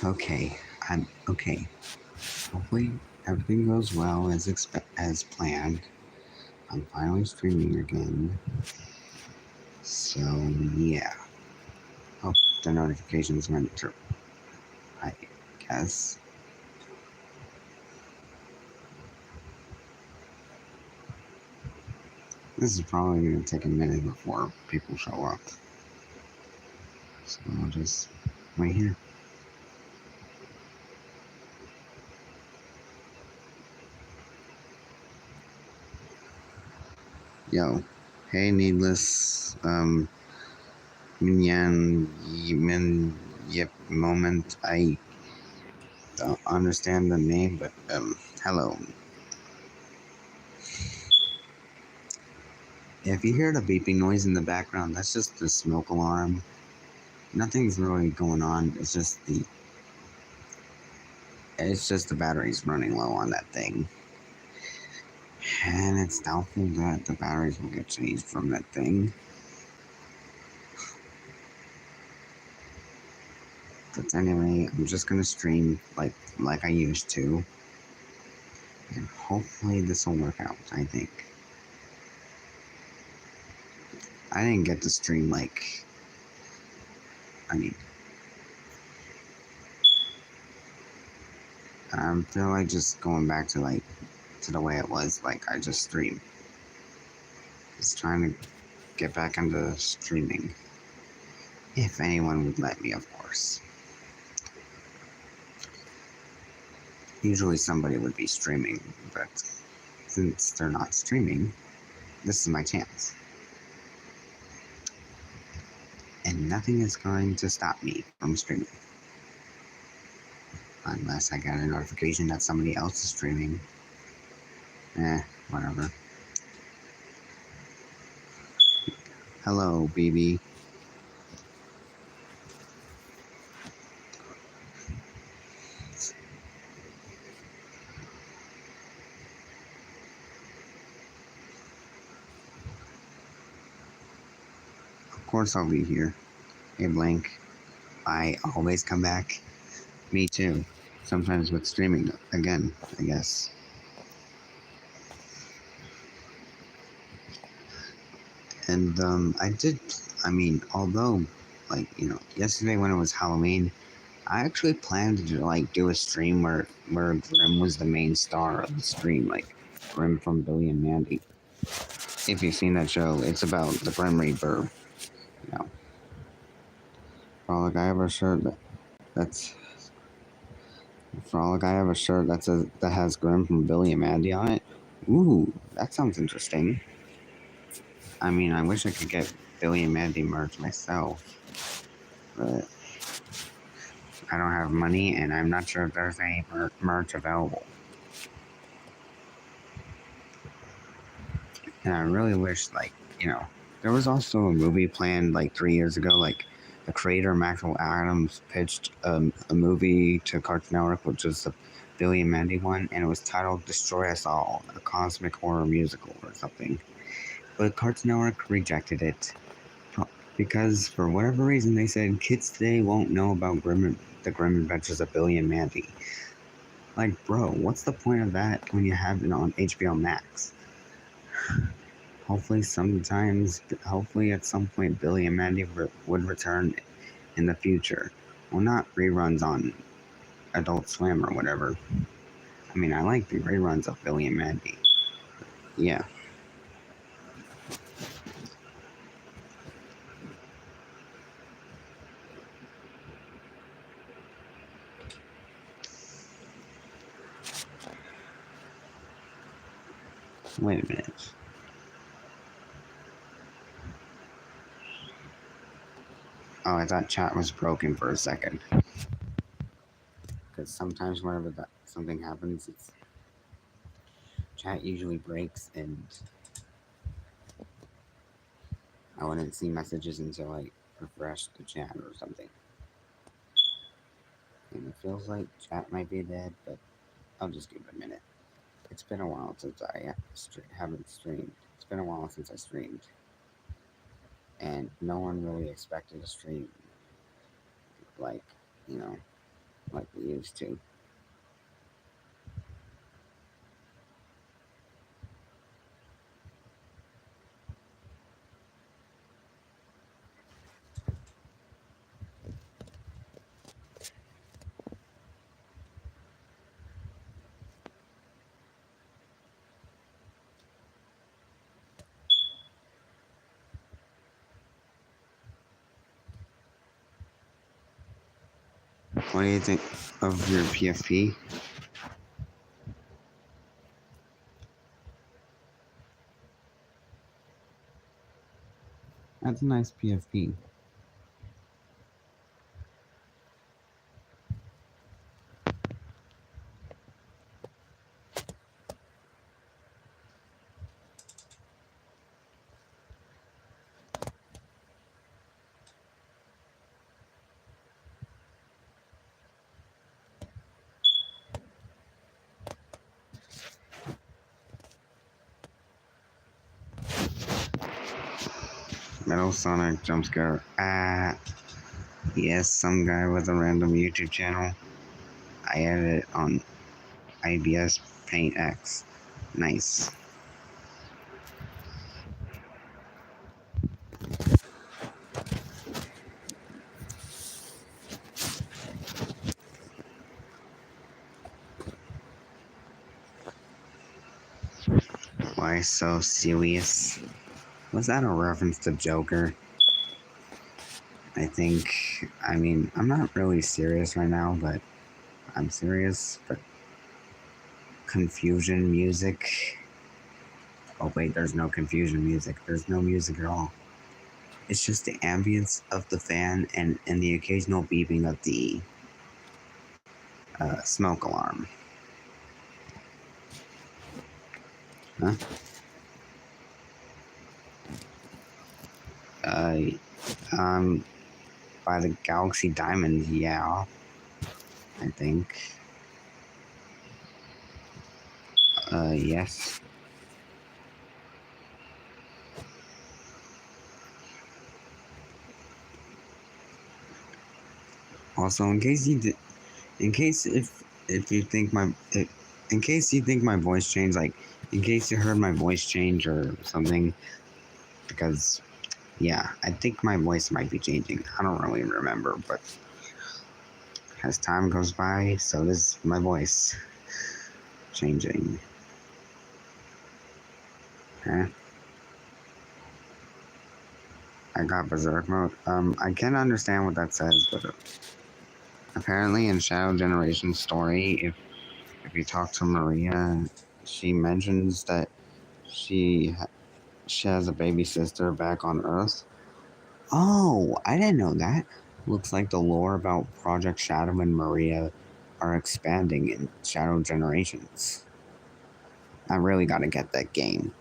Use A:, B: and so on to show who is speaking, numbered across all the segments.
A: Okay, I'm okay. Hopefully everything goes well as planned. I'm finally streaming again. So yeah. Hope the notifications went through. I guess. This is probably gonna take a minute before people show up. So I'll just wait here. Yo. Hey needless Minyan Min Yip moment. I don't understand the name, but hello. If you hear the beeping noise in the background, that's just the smoke alarm. Nothing's really going on. It's just the batteries running low on that thing. And it's doubtful that the batteries will get changed from that thing. But anyway, I'm just gonna stream like I used to. And hopefully this will work out, I think. I didn't get to stream I mean, I feel like just going back to the way it was, like I just stream. Just trying to get back into streaming. If anyone would let me, of course. Usually somebody would be streaming, but since they're not streaming, this is my chance. And nothing is going to stop me from streaming. Unless I get a notification that somebody else is streaming. Whatever. Hello, BB. Of course I'll be here. Hey, Blank. I always come back. Me too. Sometimes with streaming again, I guess. And although, yesterday when it was Halloween, I actually planned to do a stream where Grim was the main star of the stream, like Grim from Billy and Mandy. If you've seen that show, it's about the Grim Reaper. You know, Frolic, I have a shirt that's Frolic. I have a shirt that has Grim from Billy and Mandy on it. Ooh, that sounds interesting. I mean, I wish I could get Billy and Mandy merch myself, but I don't have money, and I'm not sure if there's any merch available. And I really wish, there was also a movie planned 3 years ago. The creator Maxwell Adams pitched a movie to Cartoon Network, which was the Billy and Mandy one, and it was titled "Destroy Us All," a cosmic horror musical or something. But Cartoon Network rejected it because, for whatever reason, they said kids today won't know about the Grim Adventures of Billy and Mandy. Like, bro, what's the point of that when you have it on HBO Max? Hopefully at some point, Billy and Mandy would return in the future. Well, not reruns on Adult Swim or whatever. I mean, I like the reruns of Billy and Mandy. Yeah. Wait a minute. Oh, I thought chat was broken for a second. Because sometimes whenever something happens, chat usually breaks, and I wouldn't see messages until I refreshed the chat or something. And it feels like chat might be dead, but I'll just give it a minute. It's been a while since I haven't streamed. It's been a while since I streamed. And no one really expected a stream. Like, you know, like we used to. What do you think of your PFP? That's a nice PFP. Metal Sonic jump scare. Ah, yes, some guy with a random YouTube channel. I added it on IBS Paint X. Nice. Why so serious? Was that a reference to Joker? I think, I mean, I'm not really serious right now, but I'm serious. But confusion music. Oh, wait, there's no confusion music. There's no music at all. It's just the ambience of the fan and the occasional beeping of the smoke alarm. Huh? Uh, um, by the Galaxy Diamond, yeah, I think. Yes. Also, in case if you think in case you think my voice changed, like in case you heard my voice change or something, because yeah, I think my voice might be changing. I don't really remember, but as time goes by, so does my voice changing. Huh? I got Berserk mode. I can't understand what that says, but apparently in Shadow Generation story, if you talk to Maria, she mentions that she she has a baby sister back on Earth. Oh, I didn't know that. Looks like the lore about Project Shadow and Maria are expanding in Shadow Generations. I really gotta get that game.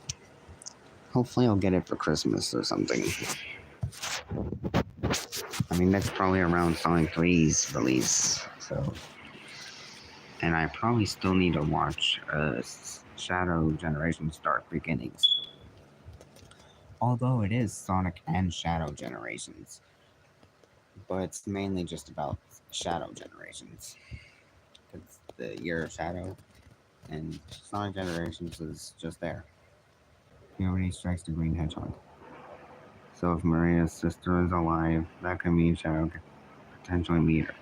A: Hopefully, I'll get it for Christmas or something. I mean, that's probably around Sonic 3's release, so. And I probably still need to watch Shadow Generations Dark Beginnings. Although it is Sonic and Shadow Generations, but it's mainly just about Shadow Generations. It's the Year of Shadow, and Sonic Generations is just there. Nobody strikes the Green Hedgehog. So if Maria's sister is alive, that could mean Shadow could potentially meet her.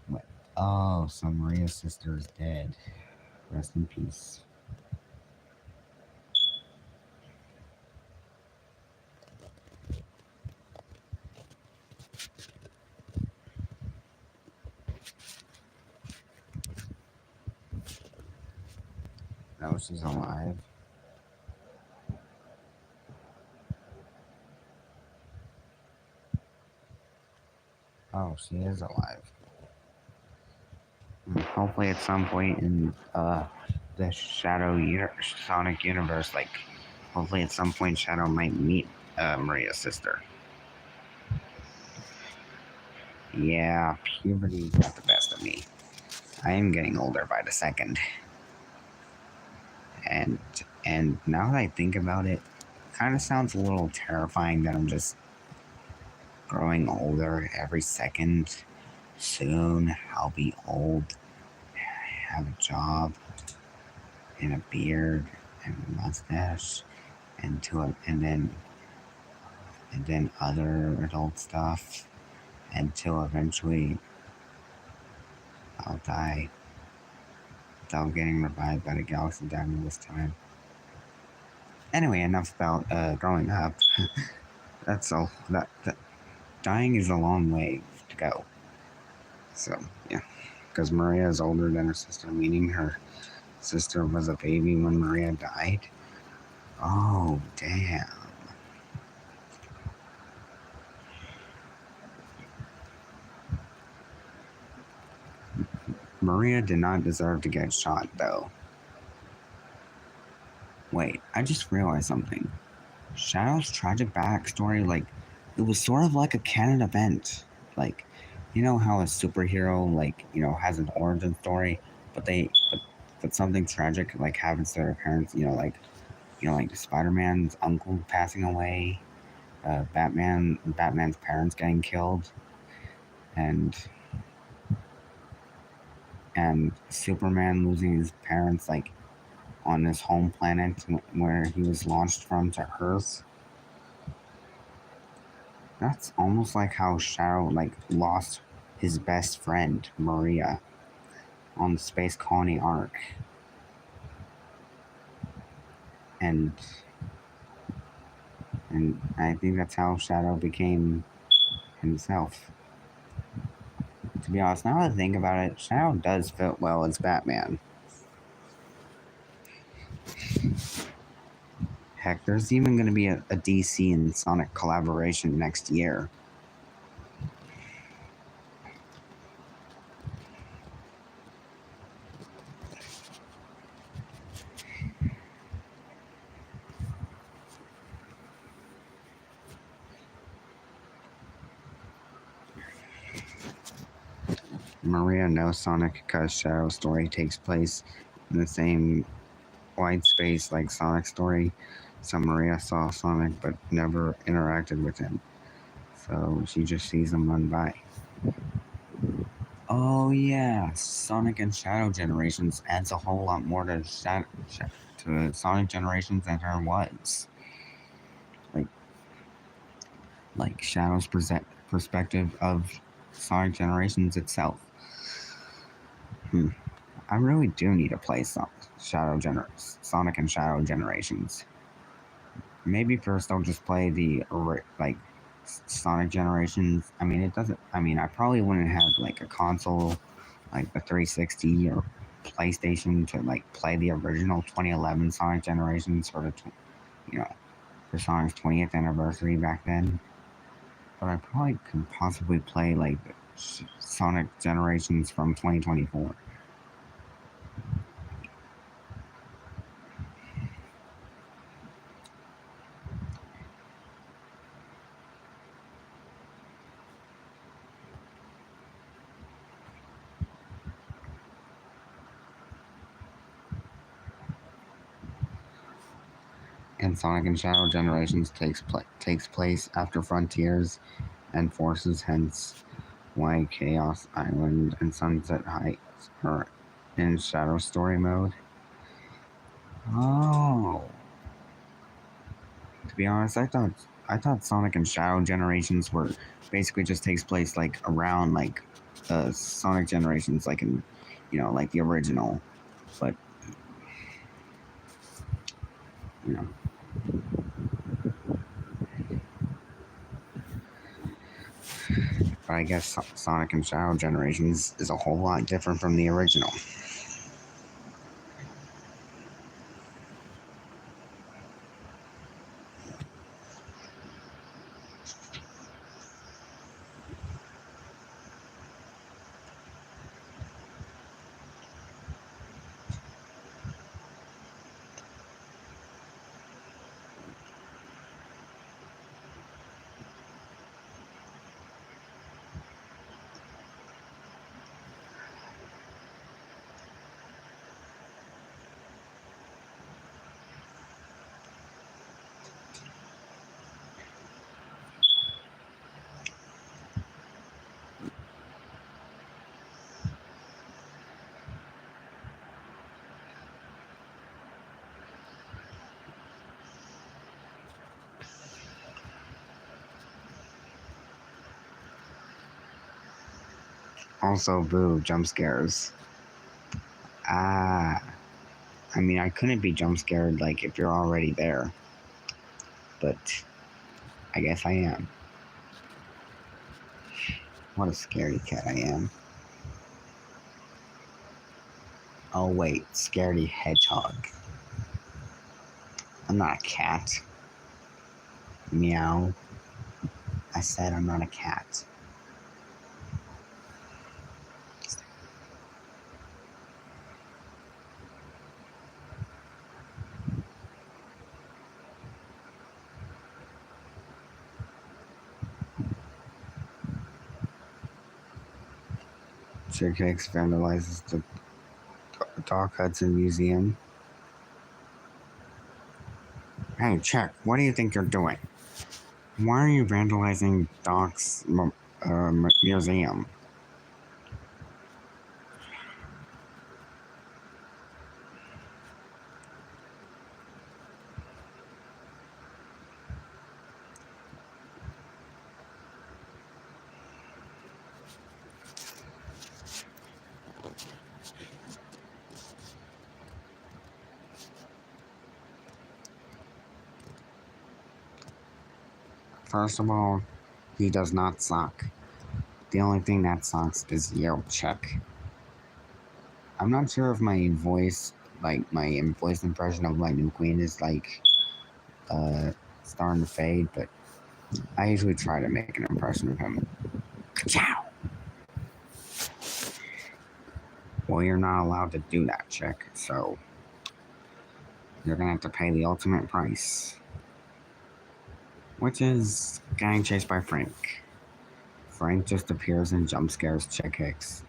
A: What? Oh, so Maria's sister is dead. Rest in peace. No, she's alive. Oh, she is alive. Hopefully, at some point in the Sonic universe, like hopefully at some point Shadow might meet Maria's sister. Yeah, puberty got the best of me. I am getting older by the second. and and now that I think about it, kind of sounds a little terrifying that I'm just growing older every second. Soon I'll be old, have a job, and a beard, and a mustache, and then other adult stuff until eventually I'll die without getting revived by the galaxy diamond this time. Anyway, enough about growing up. That's all. That dying is a long way to go. So yeah, because Maria is older than her sister, meaning her sister was a baby when Maria died. Oh damn. Maria did not deserve to get shot though. Wait, I just realized something. Shadow's tragic backstory, like, it was sort of like a canon event. Like, you know how a superhero, like, has an origin story, but something tragic, like, happens to their parents, like Spider-Man's uncle passing away, Batman's parents getting killed, and, and Superman losing his parents, like, on his home planet where he was launched from to Earth. That's almost like how Shadow like lost his best friend Maria on the Space Colony arc, and I think that's how Shadow became himself. To be honest, now that I think about it, Shadow does fit well as Batman. Heck, there's even going to be a DC and Sonic collaboration next year. Maria knows Sonic because Shadow's story takes place in the same wide space like Sonic's story. So Maria saw Sonic but never interacted with him. So she just sees him run by. Oh yeah, Sonic and Shadow Generations adds a whole lot more to to Sonic Generations than there was. Like Shadow's perspective of Sonic Generations itself. I really do need to play Sonic and Shadow Generations. Maybe first I'll just play the like Sonic Generations. I mean, it doesn't. I mean, I probably wouldn't have like a console like the 360 or PlayStation to like play the original 2011 Sonic Generations you know for Sonic's 20th anniversary back then. But I probably could possibly play like Sonic Generations from 2024. And Sonic and Shadow Generations takes place after Frontiers and Forces, hence why Chaos Island and Sunset Heights are in Shadow Story mode. Oh, to be honest, I thought Sonic and Shadow Generations were basically just takes place like around like Sonic Generations, like in like the original, but you know. But I guess Sonic and Shadow Generations is a whole lot different from the original. Also, boo, jump scares. Ah, I mean, I couldn't be jump scared like if you're already there, but I guess I am. What a scary cat I am. Oh wait, scaredy hedgehog. I'm not a cat. Meow. I said I'm not a cat. Chick Hicks vandalizes the Doc Hudson Museum. Hey, Chick, what do you think you're doing? Why are you vandalizing Doc's museum? First of all, he does not suck. The only thing that sucks is you, Chick. I'm not sure if my voice, like my voice impression of Lightning McQueen, is like starting to fade, but I usually try to make an impression of him. Ciao. Well, you're not allowed to do that, Chick. So you're gonna have to pay the ultimate price, which is getting chased by Frank. Frank just appears and jump scares Chick Hicks.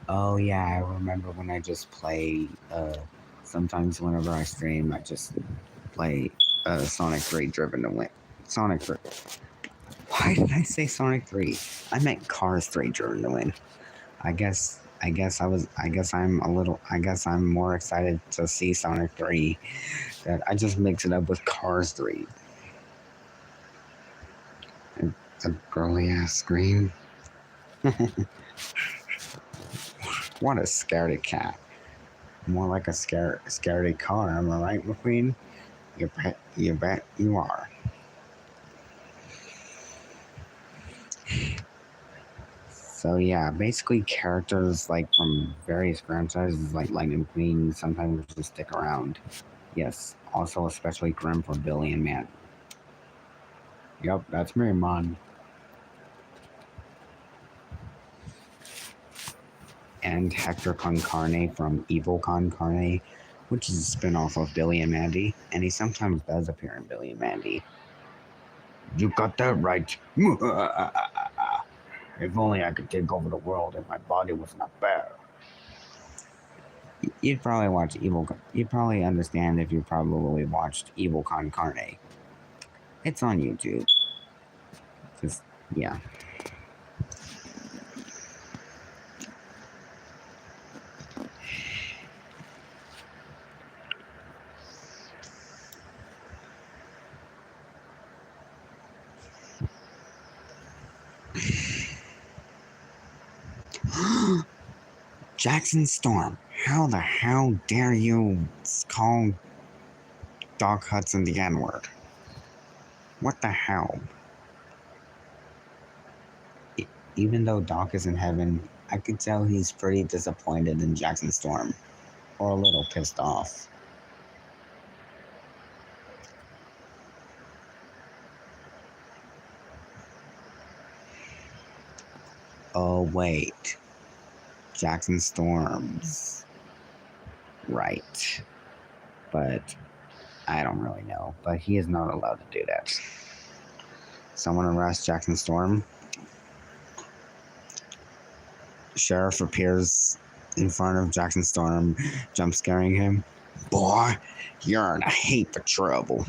A: Oh yeah, I remember when I just play. Sometimes whenever I stream, I just play Sonic 3 Driven to Win. Sonic 3. Why did I say Sonic 3? I meant Cars 3 Driven to Win. I guess I'm more excited to see Sonic 3 that I just mix it up with Cars 3. And a girly ass scream. What a scaredy cat. More like a scaredy car, am I right, McQueen? You bet you are. So yeah, basically characters like from various franchises like Lightning McQueen sometimes just stick around. Yes, also especially Grim for Billy and Matt. Yep, that's me, man. And Hector Con Carne from Evil Con Carne, which is a spin-off of Billy and Mandy, and he sometimes does appear in Billy and Mandy. You got that right. If only I could take over the world if my body was not bear. You'd probably watch Evil. You'd probably understand if you probably watched Evil Con Carne. It's on YouTube. Just yeah. Jackson Storm, how the hell dare you call Doc Hudson the N-word? What the hell? Even though Doc is in heaven, I could tell he's pretty disappointed in Jackson Storm, or a little pissed off. Oh wait, Jackson Storm's right, but I don't really know. But he is not allowed to do that. Someone arrest Jackson Storm. Sheriff appears in front of Jackson Storm, jump scaring him. Boy, you're in a heap of trouble.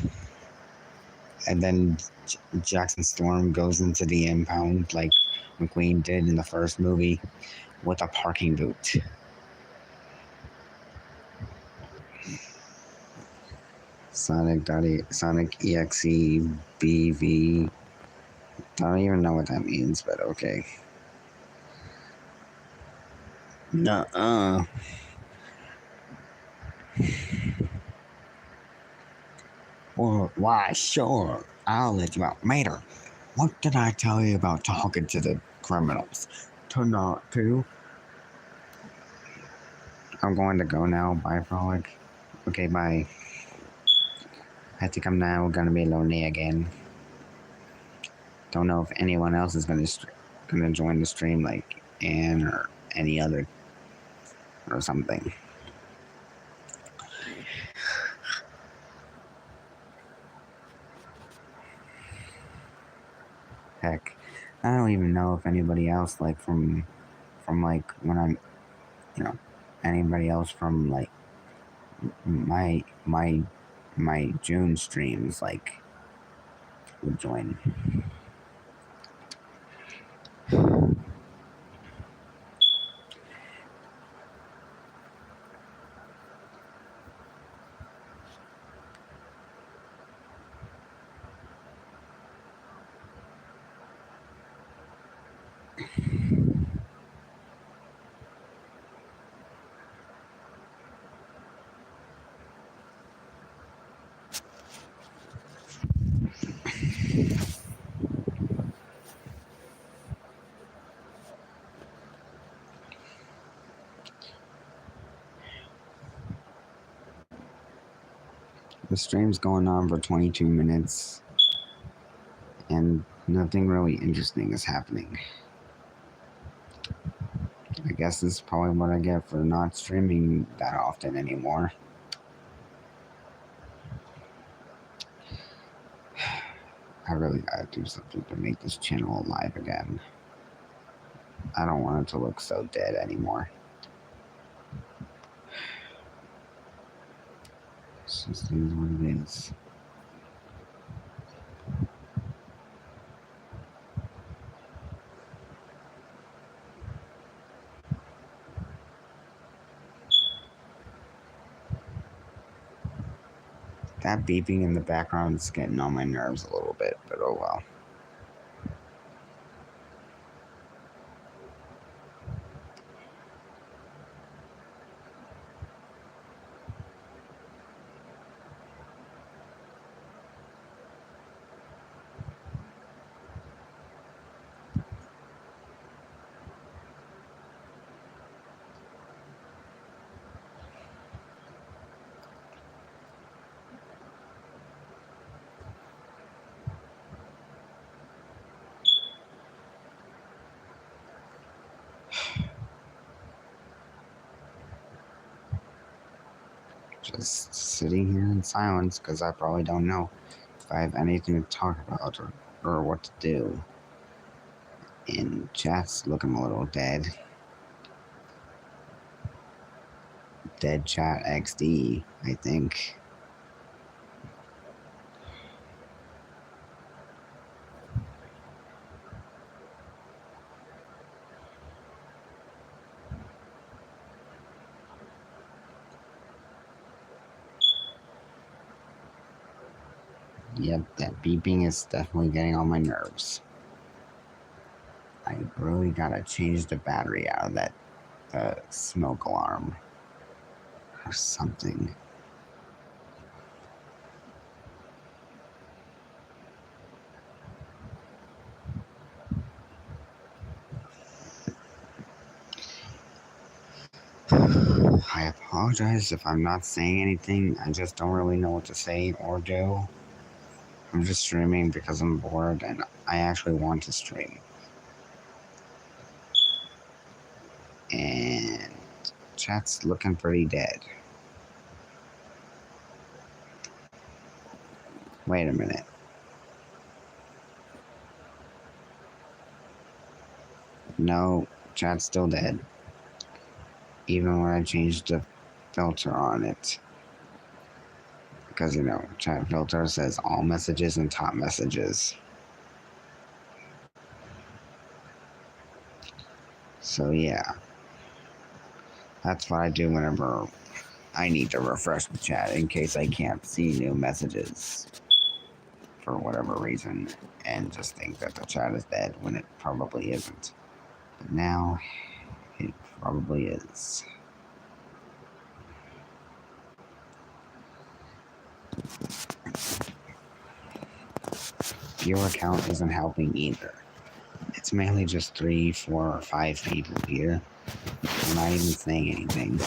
A: And then Jackson Storm goes into the impound like McQueen did in the first movie with a parking boot. Sonic EXE BV. I don't even know what that means, but okay. Nuh-uh. Well, why, sure. I'll let you out. Mater, what did I tell you about talking to the criminals? To not to? I'm going to go now. Bye, Frolic. Okay, bye. I think I'm now gonna be lonely again. Don't know if anyone else is gonna join the stream, like Anne or any other or something. Heck, I don't even know if anybody else like from like when I'm, you know, anybody else from like my my my June streams like would join. The stream's going on for 22 minutes, and nothing really interesting is happening. I guess this is probably what I get for not streaming that often anymore. I really gotta do something to make this channel alive again. I don't want it to look so dead anymore. It's just is what it is. That beeping in the background is getting on my nerves a little bit, but oh well. Just sitting here in silence because I probably don't know if I have anything to talk about or what to do. And chat's looking a little dead. Dead chat XD, I think. Yep, that beeping is definitely getting on my nerves. I really gotta change the battery out of that smoke alarm or something. I apologize if I'm not saying anything. I just don't really know what to say or do. I'm just streaming because I'm bored and I actually want to stream. And chat's looking pretty dead. Wait a minute. No, chat's still dead. Even when I changed the filter on it. Because, you know, chat filter says all messages and top messages. So, yeah. That's what I do whenever I need to refresh the chat in case I can't see new messages for whatever reason and just think that the chat is dead when it probably isn't. But now it probably is. Your account isn't helping either. It's mainly just 3, 4, or 5 people here. I'm not even saying anything.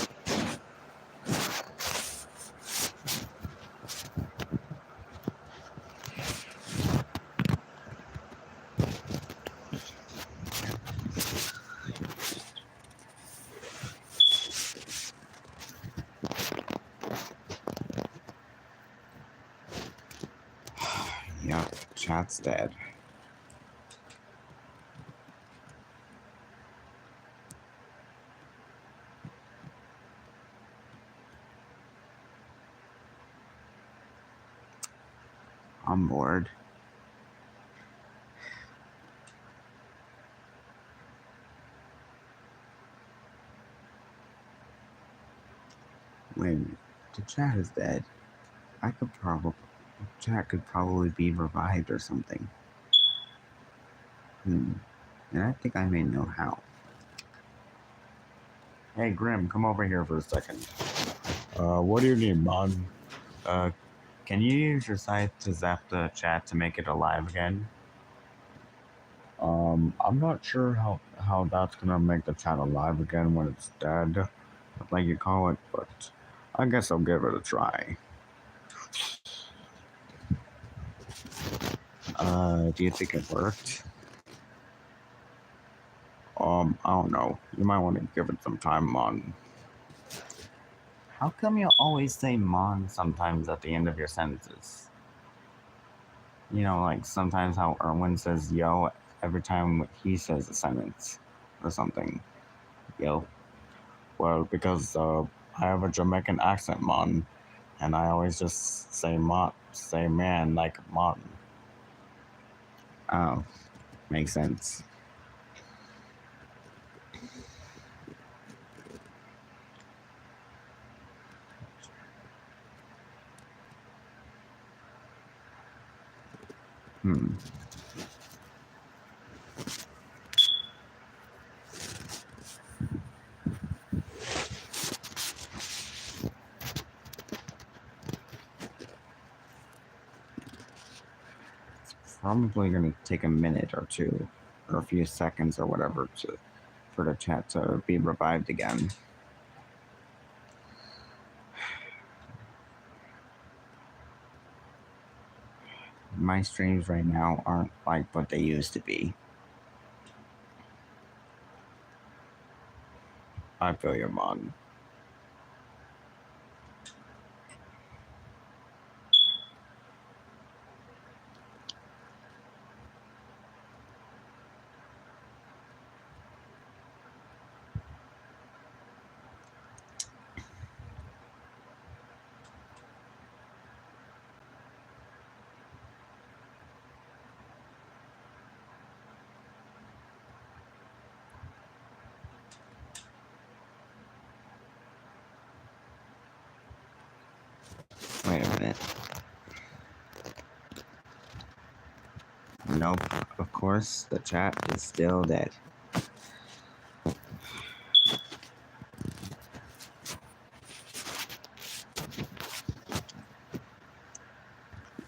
A: Yup, chat's dead. I'm bored. When the chat is dead, chat could probably be revived or something. And I think I may know how. Hey Grim, come over here for a second. What do you need, man? Can you use your scythe to zap the chat to make it alive again? I'm not sure how that's gonna make the chat alive again when it's dead, like you call it, but I guess I'll give it a try. Do you think it worked? I don't know. You might want to give it some time, Mon. How come you always say Mon sometimes at the end of your sentences? You know, like sometimes how Erwin says yo every time he says a sentence or something. Yo. Well, because I have a Jamaican accent, Mon, and I always just say man like Mon. Oh, makes sense. Probably gonna take a minute or two, or a few seconds or whatever, for the chat to be revived again. My streams right now aren't like what they used to be. I feel your Mon. Wait a minute. Nope, of course, the chat is still dead.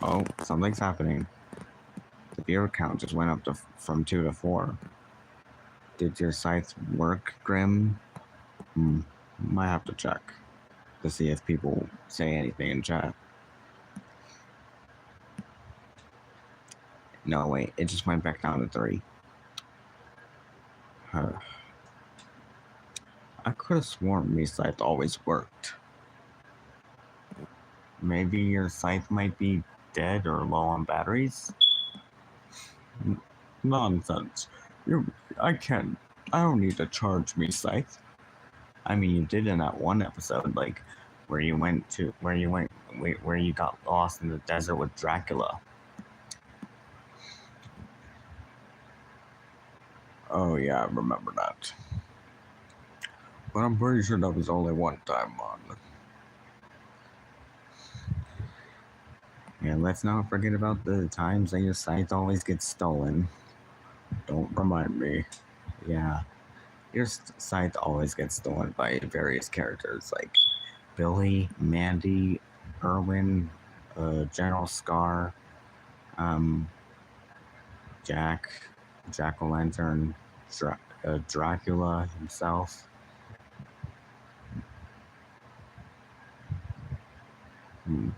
A: Oh, something's happening. The viewer count just went up from 2 to 4. Did your scythe work, Grim? Might have to check to see if people say anything in chat. No, wait, it just went back down to 3. I could have sworn my scythe always worked. Maybe your scythe might be dead or low on batteries? Nonsense. I don't need to charge me scythe. I mean, you did in that one episode, like, where you got lost in the desert with Dracula. Oh yeah, I remember that. But I'm pretty sure that was only one time, man. And let's not forget about the times that your scythe always gets stolen. Don't remind me. Yeah, your scythe always gets stolen by various characters like Billy, Mandy, Erwin, General Scar, um, Jack, Jack o' Lantern, Dracula himself. Hmm.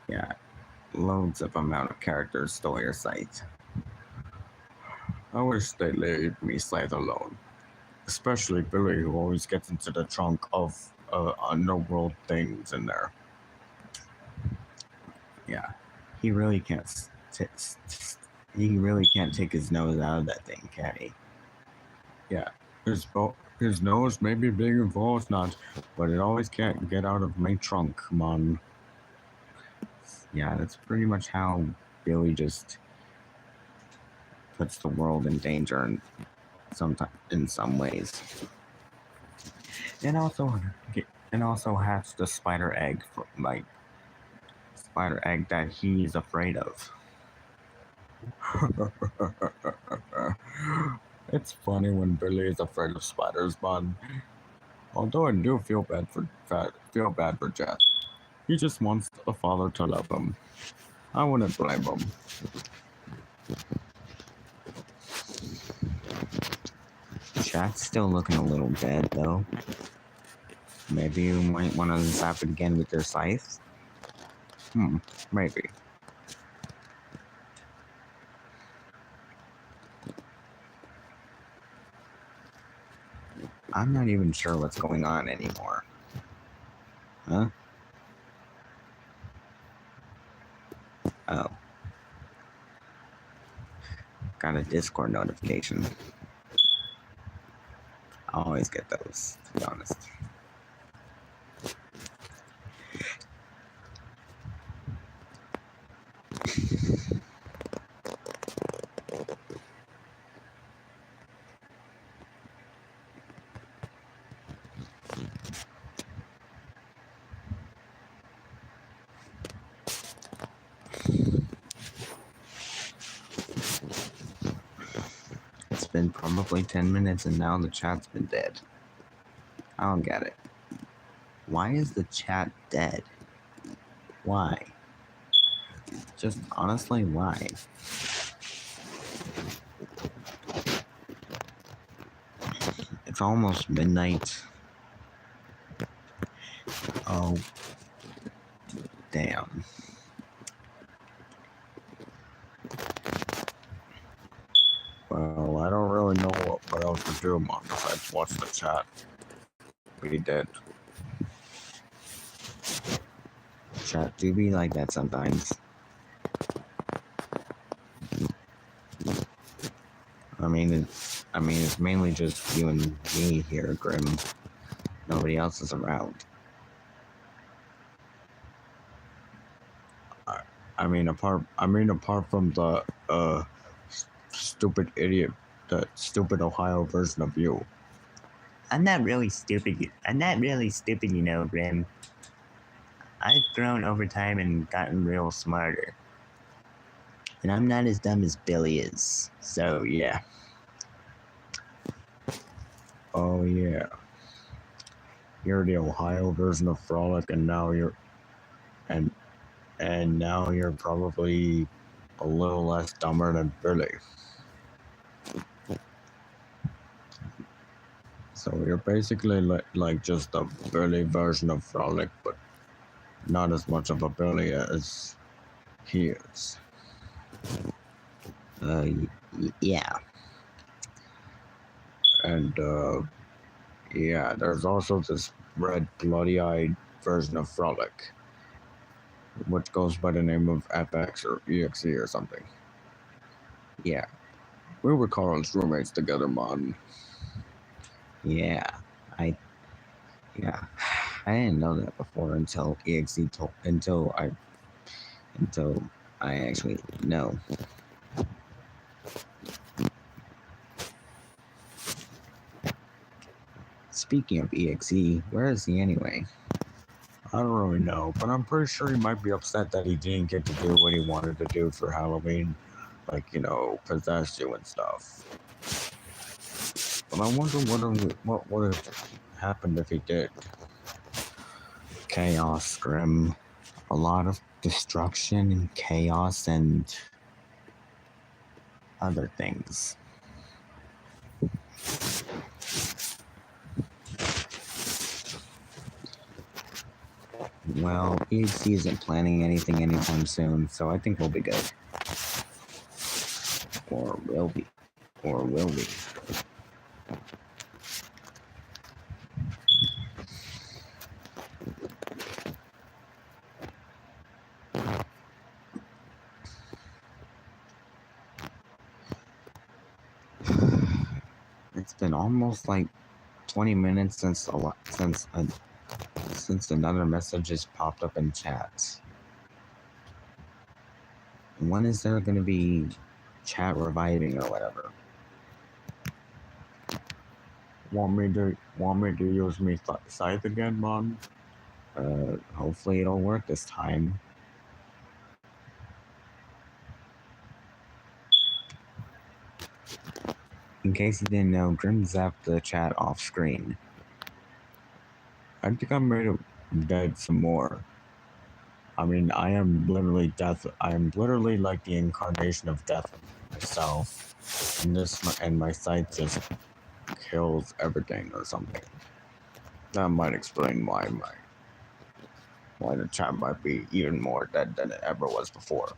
A: Yeah, loads of amount of characters stole your scythe. I wish they leave me scythe alone. Especially Billy, who always gets into the trunk of underworld things in there. Yeah, he really can't. He really can't take his nose out of that thing, can he? Yeah, his nose may be big and full, it's not, but it always can't get out of my trunk, man. Yeah, that's pretty much how Billy just puts the world in danger, and sometimes in some ways, and also hatched the spider egg, like spider egg that he's afraid of. It's funny when Billy is afraid of spiders, but although I do feel bad for Jack. He just wants a father to love him. I wouldn't blame him. Chat's still looking a little dead, though. Maybe you might want to zap it again with your scythe? Maybe. I'm not even sure what's going on anymore. Huh? Oh. Got a Discord notification. I always get those, to be honest. It's been probably 10 minutes and now the chat's been dead. I don't get it. Why is the chat dead? Why? Just honestly, why? It's almost midnight. Oh, damn. Well, I don't really know what else to do, Mom, besides watch the chat. We did. Chat do be like that sometimes. It's mainly just you and me here, Grim. Nobody else is around. Apart from the stupid idiot, the stupid Ohio version of you. I'm not really stupid, you know, Grim. I've grown over time and gotten real smarter. And I'm not as dumb as Billy is. So, yeah. Oh, yeah. You're the Ohio version of Frolic, and now you're... And now you're probably a little less dumber than Billy. So you're basically like just a Billy version of Frolic, but not as much of a Billy as he is. Yeah. And, yeah, there's also this red, bloody-eyed version of Frolic, which goes by the name of FX or EXE or something. Yeah. We were Carl's roommates together, man. Yeah. I didn't know that before until EXE until I actually know. Speaking of EXE, where is he anyway?
B: I don't really know, but I'm pretty sure he might be upset that he didn't get to do what he wanted to do for Halloween, like possess you and stuff. But I wonder what would have happened if he did. Chaos, Grim. A lot of destruction and chaos and other things. Well, PHC isn't planning anything anytime soon, so I think we'll be good. Or will be. Or will we? It's been almost like 20 minutes since another message has popped up in chats. When is there going to be chat reviving or whatever? Want me to use me scythe again, Mom? Hopefully it'll work this time. In case you didn't know, Grim zapped the chat off screen. I think I'm ready to dead some more. I mean, I am literally death. I am literally like the incarnation of death myself. And my sight just kills everything or something. That might explain why the chat might be even more dead than it ever was before.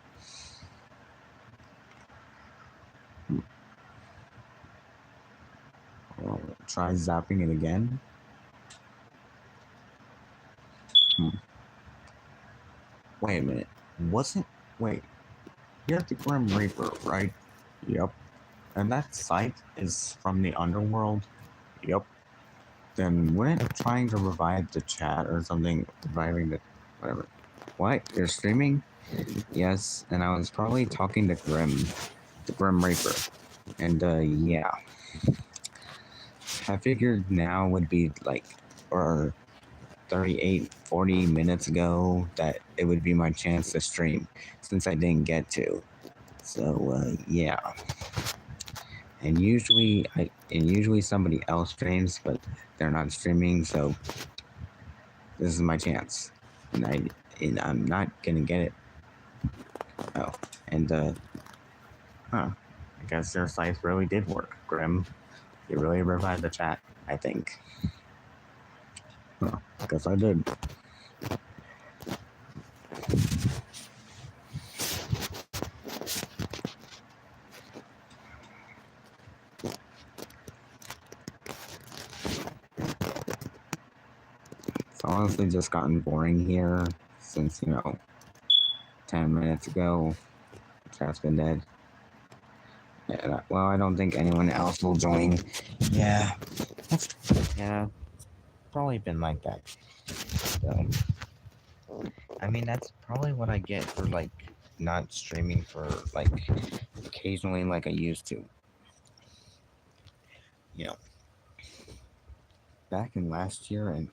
B: Try zapping it again. Wait a minute. Wait. You're the Grim Reaper, right? Yep. And that site is from the underworld? Yep. Then wouldn't trying to revive the chat or something, reviving the whatever. What? You're streaming? Yes, and I was probably talking to the Grim Reaper. And yeah. I figured now would be like, or 38, 40 minutes ago that it would be my chance to stream since I didn't get to. So yeah. And usually somebody else streams, but they're not streaming, so this is my chance. And I'm not gonna get it. Oh, and I guess your scythe really did work, Grim. You really revived the chat, I think. I guess I did. It's honestly just gotten boring here since, 10 minutes ago, chat's been dead. Yeah, well, I don't think anyone else will join. Yeah. Yeah. Probably been like that. So, I mean, that's probably what I get for, like, not streaming for, like, occasionally like I used to. Back in last year and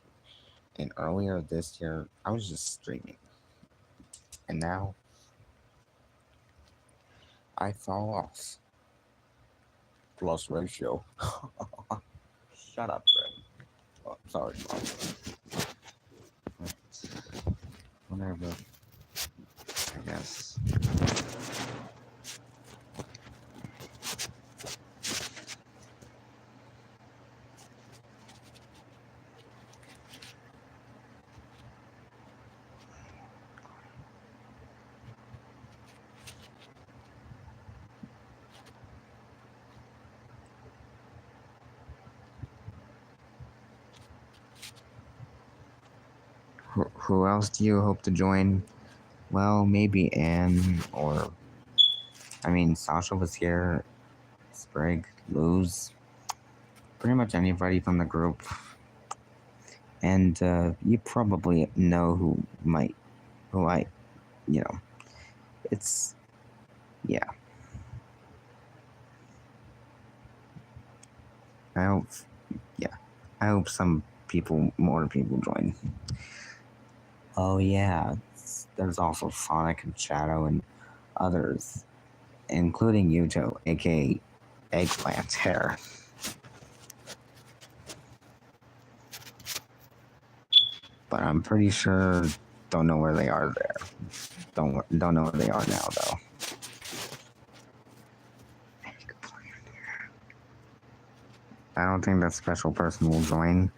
B: earlier this year, I was just streaming. And now, I fall off. Plus ratio. Shut up, Greg. Oh, sorry. Whatever. I guess. Who else do you hope to join? Well, maybe Anne or... I mean, Sasha was here. Sprig, Luz. Pretty much anybody from the group. And you probably know who I, it's... Yeah. I hope some more people join. Oh yeah, there's also Sonic and Shadow and others, including Yuto, aka Eggplant Hair. But I'm pretty sure don't know where they are there. Don't know where they are now though. I don't think that special person will join.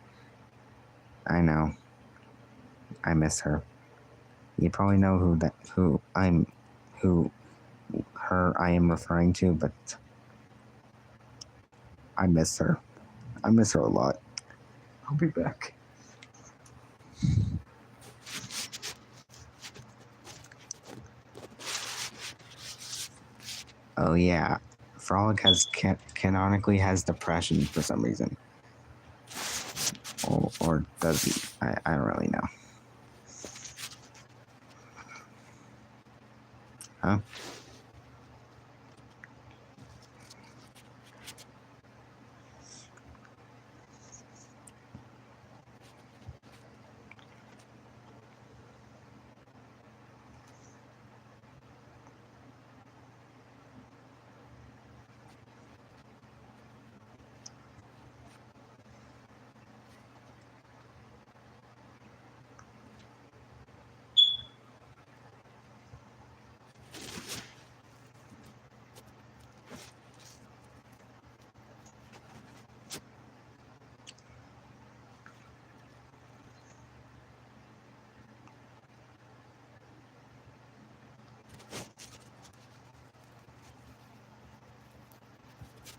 B: I know. I miss her. You probably know who her I am referring to, but I miss her. I miss her a lot. I'll be back. Oh yeah, Frolic canonically has depression for some reason, or does he? I don't really know. Huh?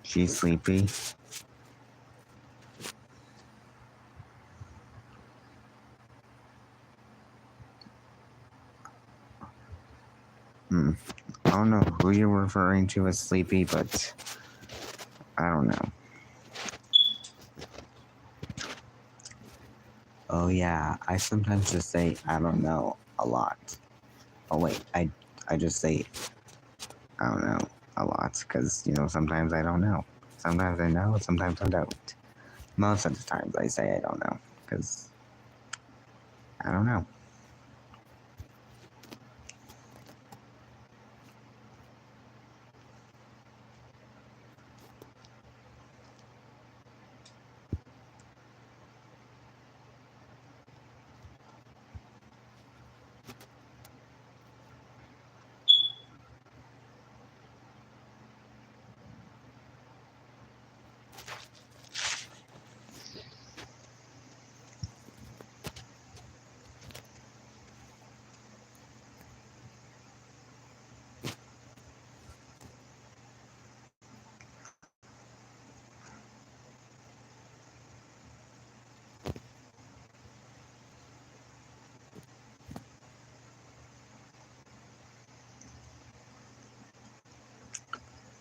B: She's sleepy. I don't know who you're referring to as sleepy, but I don't know. Oh yeah, I sometimes just say I don't know a lot. Oh wait, I just say I don't know a lot because sometimes I don't know. Sometimes I know, sometimes I don't. Most of the times I say I don't know because I don't know.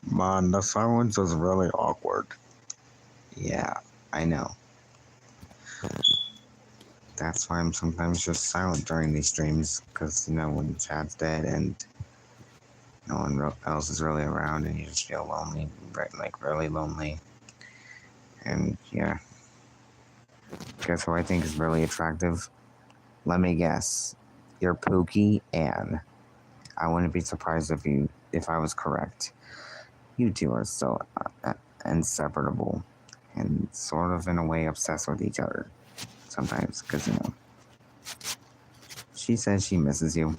B: Man, the silence is really awkward. Yeah, I know. That's why I'm sometimes just silent during these streams, because, when chat's dead and no one else is really around and you just feel lonely, like really lonely. And yeah. Guess who I think is really attractive? Let me guess. You're Pookie Ann. I wouldn't be surprised if I was correct. You two are so inseparable and sort of in a way obsessed with each other sometimes because she says she misses you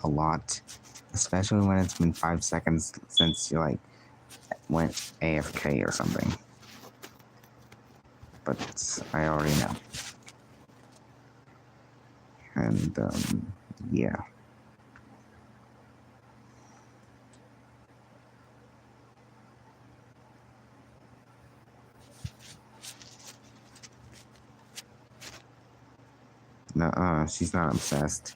B: a lot, especially when it's been 5 seconds since you went AFK or something. But I already know. And yeah. No, she's not obsessed.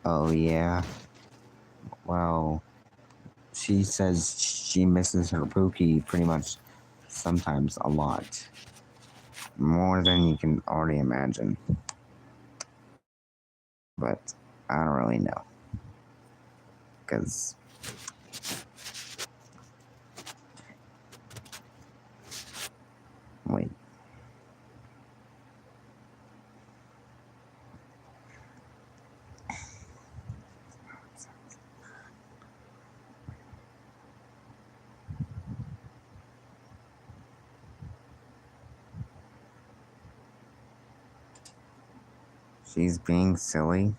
B: Oh yeah. Well, she says she misses her Pookie pretty much sometimes a lot. More than you can already imagine. But I don't really know. Because wait.
A: She's being silly.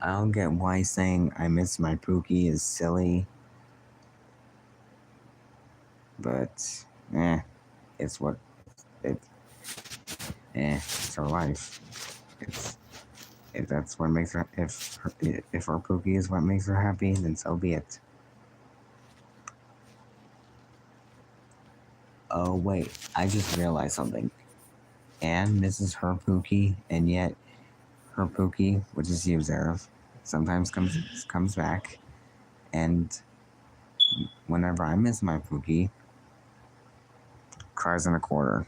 A: I don't get why saying I miss my Pookie is silly. But, it's what it. It's her life. It's if that's what makes her. If her Pookie is what makes her happy, then so be it. Oh wait, I just realized something. Anne misses her Pookie, and yet her Pookie, which is Yuzerov, sometimes comes back, and whenever I miss my Pookie, cries in a quarter.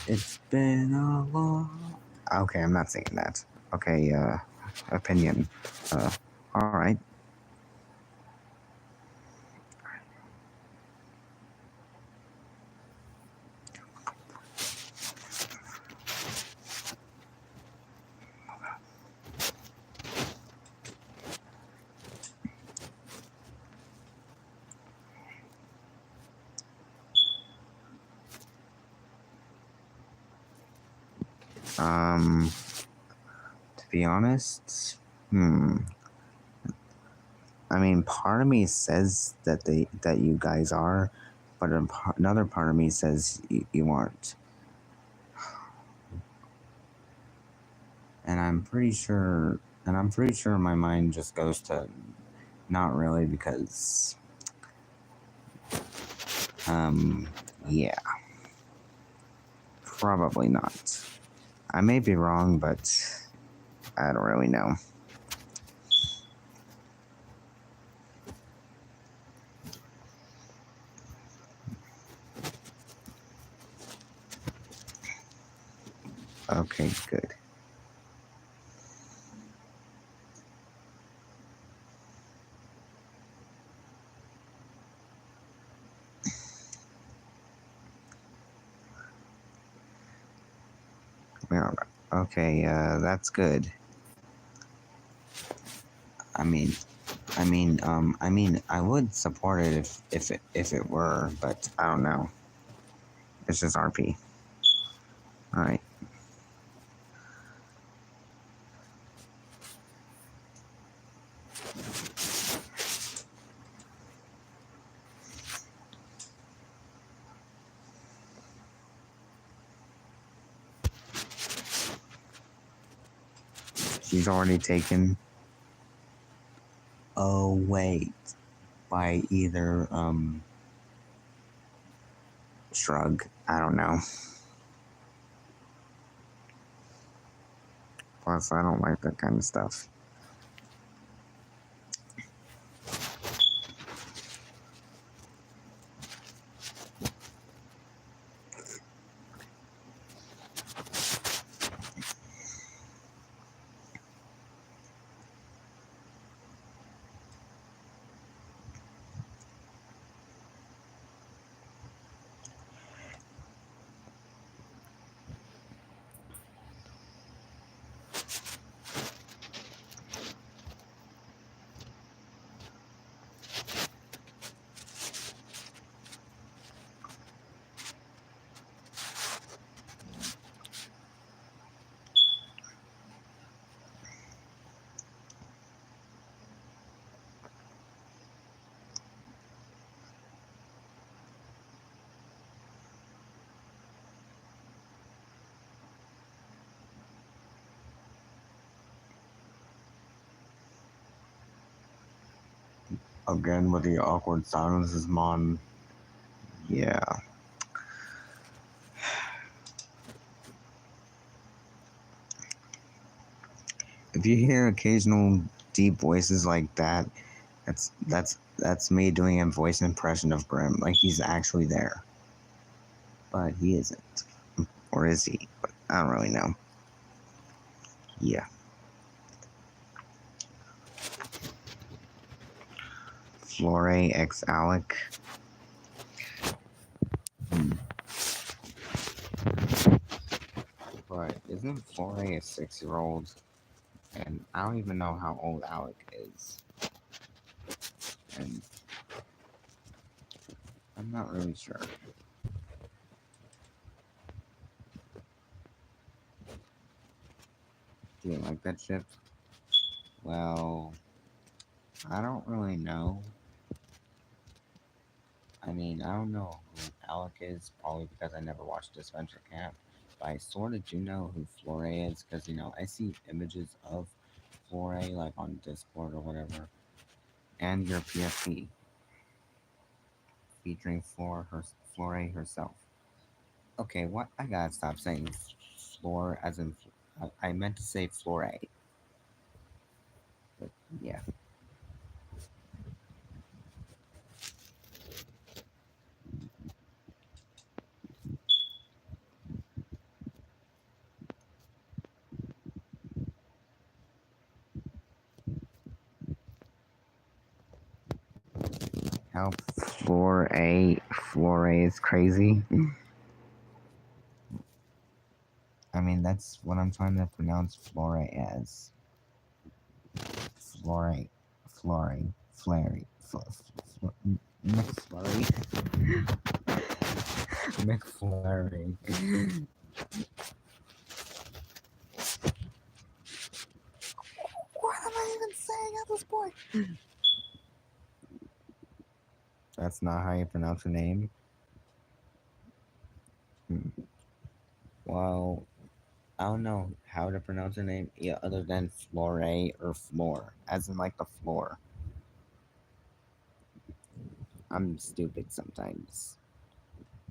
A: It's been a long. Okay, I'm not saying that. Okay, opinion. All right. To be honest, I mean, part of me says that you guys are, but another part of me says you aren't. And I'm pretty sure my mind just goes to not really because yeah. Probably not. I may be wrong, but I don't really know. Okay, good. Well, okay, that's good. I mean, I would support it if it were, but I don't know. It's just RP. All right. She's already taken. Oh wait, by either Shrug. I don't know. Plus, I don't like that kind of stuff. Again with the awkward silences, Mon. Yeah. If you hear occasional deep voices like that, that's me doing a voice impression of Grim, like he's actually there. But he isn't. Or is he? But I don't really know. Yeah. Flore X Alec. But Isn't Flore a 6-year-old? And I don't even know how old Alec is. And I'm not really sure. Do you like that ship? Well, I don't really know. I mean, I don't know who Alec is, probably because I never watched Adventure Camp. But I sort of do know who Flore is, because, I see images of Flore, like, on Discord or whatever. And your PFP, featuring Flore herself. Okay, what? I gotta stop saying floor as in. I meant to say Flore. But, yeah. How Flore is crazy. I mean, that's what I'm trying to pronounce Flore as. Flore, Flore, Flurry, McFlurry, McFlurry. What am I even saying at this point? That's not how you pronounce your name. Well, I don't know how to pronounce her name, yeah, other than Flore or Floor, as in like the floor. I'm stupid sometimes,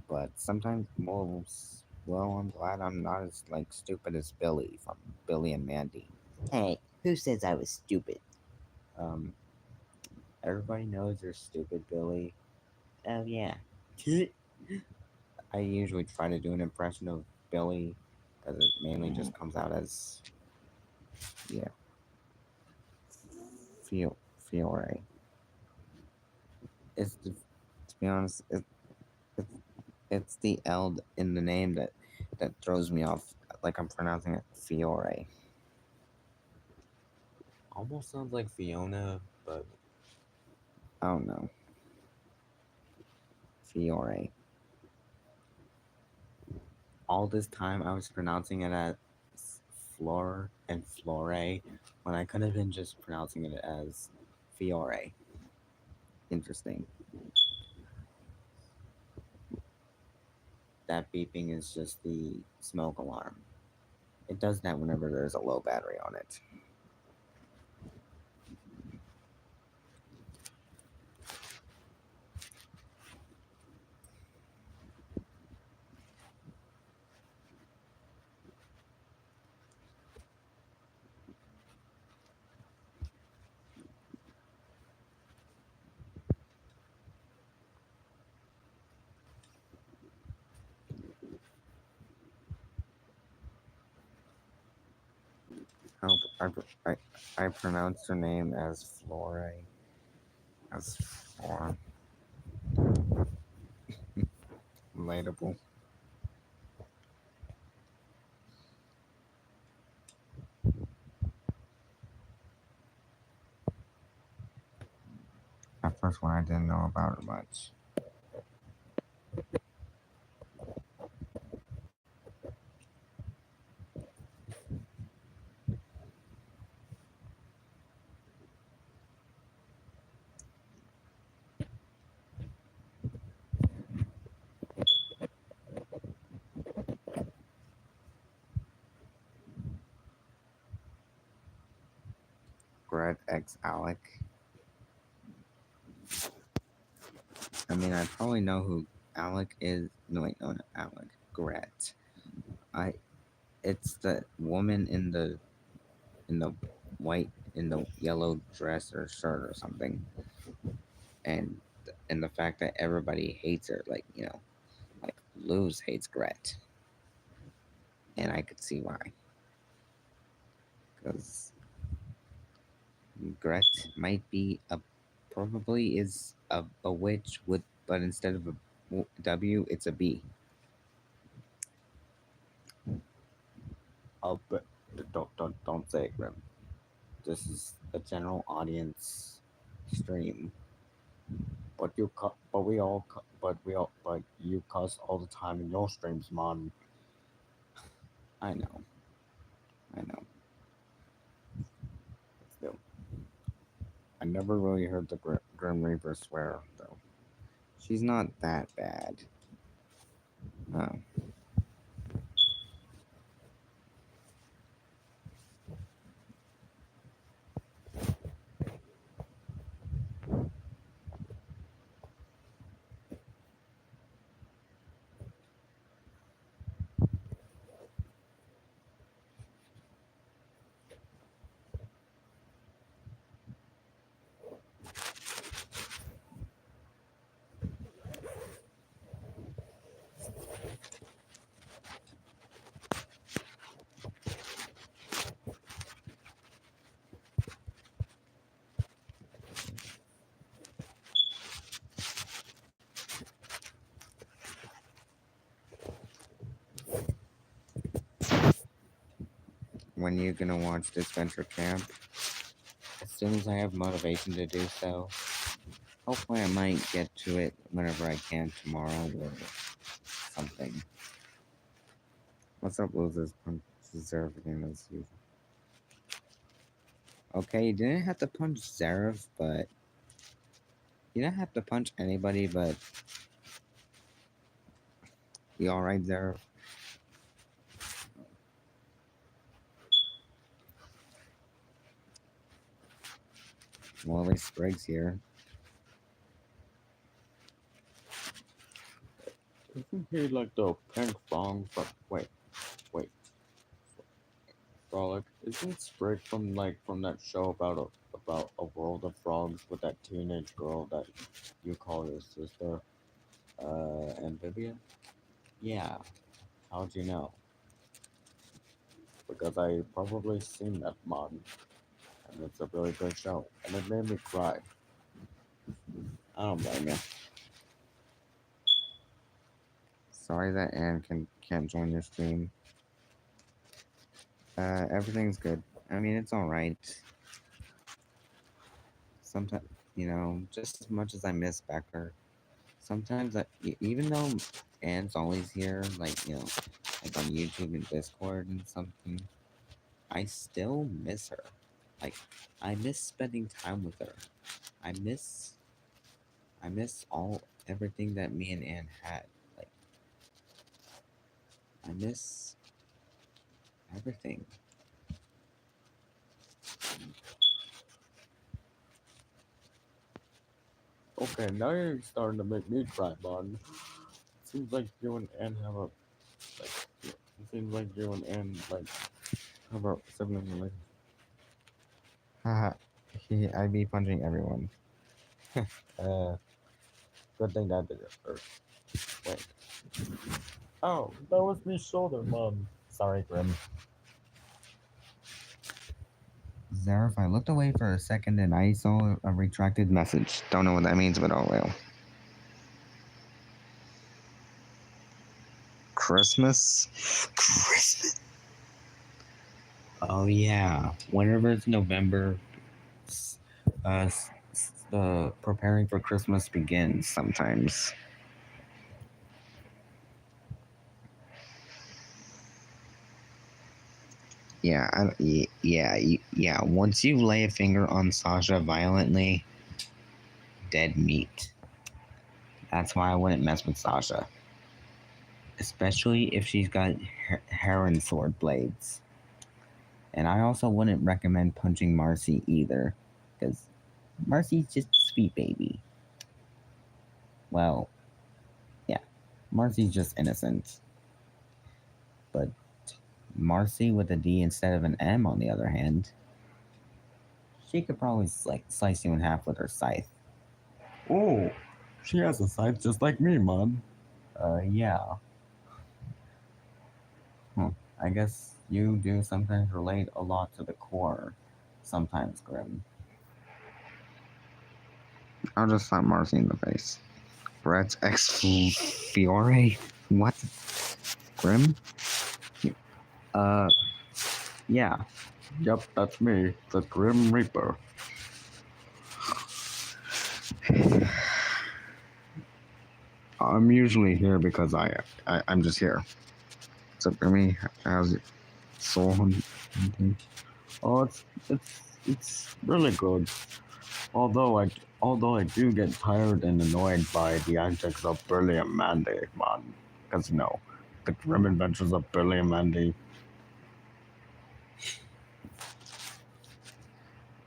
A: but sometimes, well, I'm glad I'm not as like stupid as Billy from Billy and Mandy.
B: Hey, who says I was stupid?
A: Um, everybody knows you're stupid, Billy.
B: Oh, yeah.
A: I usually try to do an impression of Billy, because it mainly just comes out as, yeah, Fiore. It's the, to be honest, it's it's the L in the name that throws me off. Like I'm pronouncing it Fiore.
C: Almost sounds like Fiona, but
A: I don't know. Fiore. All this time I was pronouncing it as Flor and Flore when I could have been just pronouncing it as Fiore. Interesting. That beeping is just the smoke alarm. It does that whenever there's a low battery on it. I, I, I pronounced her name as Flore. As Flora. Relatable. At first, when I didn't know about her much. Gret X Alec. I mean, I probably know who Alec is. No, wait, no, not Alec. Gret. I. It's the woman in the in the yellow dress or shirt or something, and the fact that everybody hates her, like like Luz hates Gret, and I could see why, because Gret might be probably is a witch with, but instead of a W, it's a B.
B: but don't say it, Grim. This is a general audience stream. But you cuss all the time in your streams, man. I know, I know. Still, I never really heard the Grim Reaper swear though. She's not that bad. Oh. When you gonna watch this Venture Camp? As soon as I have motivation to do so. Hopefully I might get to it whenever I can tomorrow or something. What's up, losers? Punch Zerv again as usual. Okay, you didn't have to punch Zerv, but you didn't have to punch anybody, but you alright, Zerv? Well, at least Sprig's here.
C: Isn't he like the pink frog? Wait. Frolic. Isn't Sprig from that show about a world of frogs with that teenage girl that you call your sister? Amphibia? Yeah. How'd you know? Because I probably seen that mod, and it's a really good show, and it made me cry.
B: I don't blame you. Sorry that Anne can't join your stream. Everything's good. I mean, it's alright. Sometimes, just as much as I miss Becker, sometimes even though Anne's always here, like on YouTube and Discord and something, I still miss her. Like, I miss spending time with her. I miss everything that me and Anne had. Like, I miss everything.
C: Okay, now you're starting to make me cry, man. Seems like you and Anne have a it seems like you and Anne have a sibling relationship.
B: Haha, I'd be punching everyone.
C: Good thing that did it first. Wait. Oh, that was me shoulder, mom. Sorry, Grim.
B: Zareth, I looked away for a second and I saw a retracted message. Don't know what that means, but oh well. Christmas? Oh yeah. Whenever it's November, preparing for Christmas begins sometimes. Yeah. Once you lay a finger on Sasha violently, dead meat. That's why I wouldn't mess with Sasha. Especially if she's got heron sword blades. And I also wouldn't recommend punching Marcy either, because Marcy's just a sweet baby. Well, yeah, Marcy's just innocent. But Marcy with a D instead of an M, on the other hand, she could probably slice you in half with her scythe.
C: Oh, she has a scythe just like me, man.
B: Yeah. I guess you do sometimes relate a lot to the core. Sometimes, Grim. I'll just slap Marcy in the face. Brett's ex Fiore? What? Grim? Yeah,
C: Yep, that's me, the Grim Reaper.
B: I'm usually here because I'm just here. So for me, how's it? Soul hunting?
C: Oh, it's really good. Although I do get tired and annoyed by the antics of Billy and Mandy, man. Because the grim adventures of Billy and Mandy.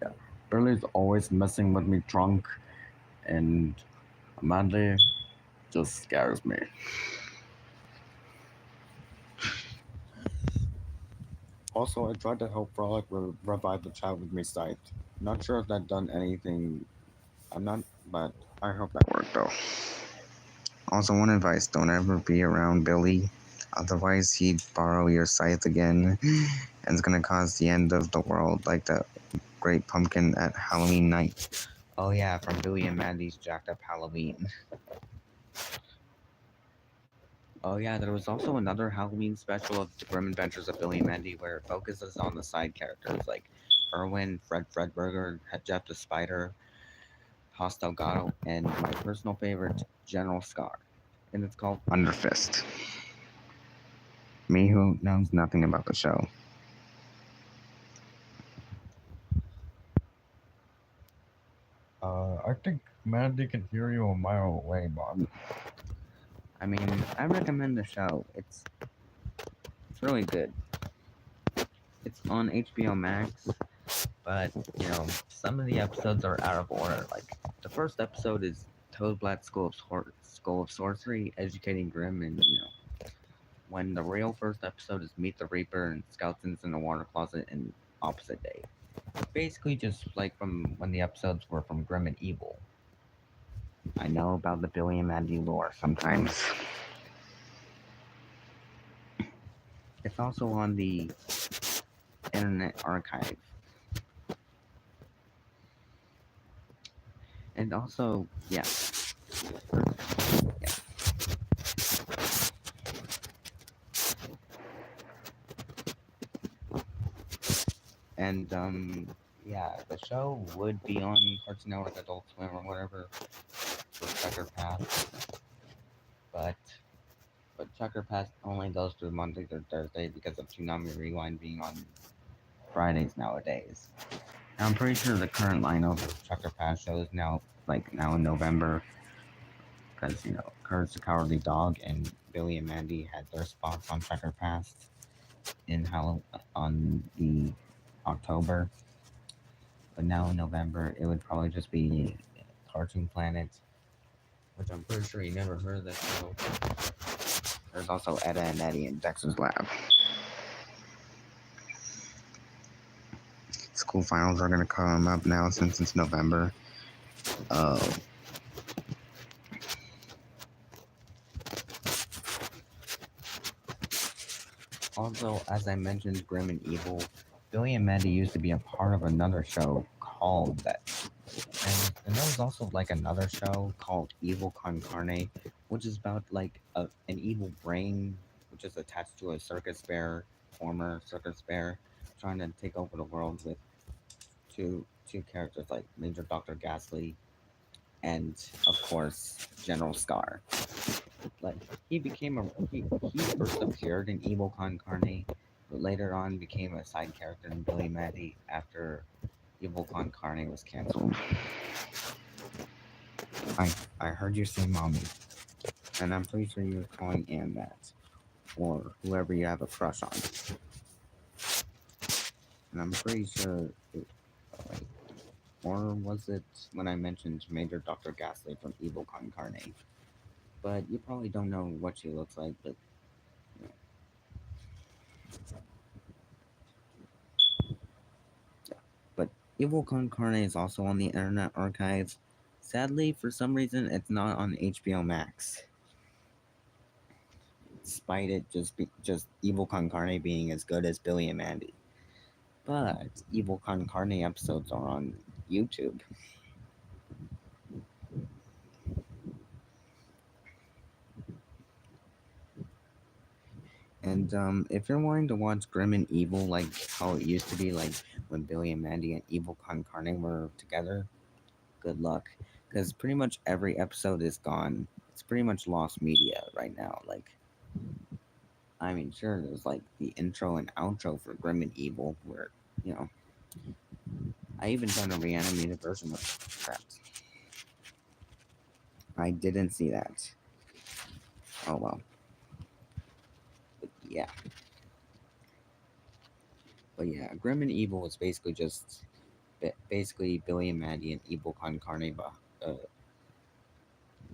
C: Yeah, Billy's always messing with me drunk, and Mandy just scares me. Also, I tried to help Frolic revive the child with me sight. Not sure if that done anything. I'm not, but I hope that worked though.
B: Also, one advice: don't ever be around Billy. Otherwise, he'd borrow your scythe again, and it's gonna cause the end of the world, like the Great Pumpkin at Halloween night. Oh yeah, from Billy and Mandy's Jacked Up Halloween. Oh yeah, there was also another Halloween special of The Grim Adventures of Billy and Mandy where it focuses on the side characters like Erwin, Fred Fredberger, Jeff the Spider, Hoss Delgado, and my personal favorite, General Scar. And it's called Underfist. Me who knows nothing about the show.
C: I think Mandy can hear you a mile away, Bob.
B: I mean, I recommend the show. It's really good. It's on HBO Max, but you know, some of the episodes are out of order. Like the first episode is Toadblatt School of Sorcery, educating Grimm, and you know, when the real first episode is Meet the Reaper and Skeletons in the Water Closet and Opposite Day. Basically, just like from when the episodes were from Grim and Evil. I know about the Billy and Mandy lore sometimes. It's also on the Internet Archive. And also, yeah. Yeah. And yeah, the show would be on Cartoon Network, Adult Swim, or whatever for Checker Pass, but Checker Pass only goes through Monday through Thursday because of Toonami Rewind being on Fridays nowadays. Now, I'm pretty sure the current lineup of Checker Pass shows now in November, because you know Courage the Cowardly Dog and Billy and Mandy had their spots on Checker Pass on the October. But now in November, it would probably just be Cartoon Planet, which I'm pretty sure you never heard of that show. There's also Edda and Eddie in Dexter's Lab. School finals are gonna come up now since it's November. Also, as I mentioned, Grim and Evil, Billy and Mandy used to be a part of another show called that. And there was also like another show called Evil Con Carne, which is about like an evil brain which is attached to a circus bear, former circus bear, trying to take over the world with two characters like Major Dr. Ghastly and of course General Scar. Like he first appeared in Evil Con Carne, but later on became a side character in Billy Mandy after Evil Con Carne was canceled. I heard you say mommy, and I'm pretty sure you're calling Ann that, or whoever you have a crush on. And I'm pretty sure, wait, or was it when I mentioned Major Dr. Ghastly from Evil Con Carne? But you probably don't know what she looks like, but you know. But Evil Con Carne is also on the Internet Archive. Sadly, for some reason, it's not on HBO Max. Despite it just Evil Con Carne being as good as Billy and Mandy. But Evil Con Carne episodes are on YouTube.
A: And if you're wanting to watch Grim and Evil like how it used to be, like when Billy and Mandy and Evil Con Carne were together, good luck. Because pretty much every episode is gone. It's pretty much lost media right now. Like, I mean, sure, there's like the intro and outro for Grim and Evil, where, you know, I even done a reanimated version of that. I didn't see that. Oh well. But yeah. But yeah, Grim and Evil was basically just basically Billy and Mandy and Evil Con Carne, you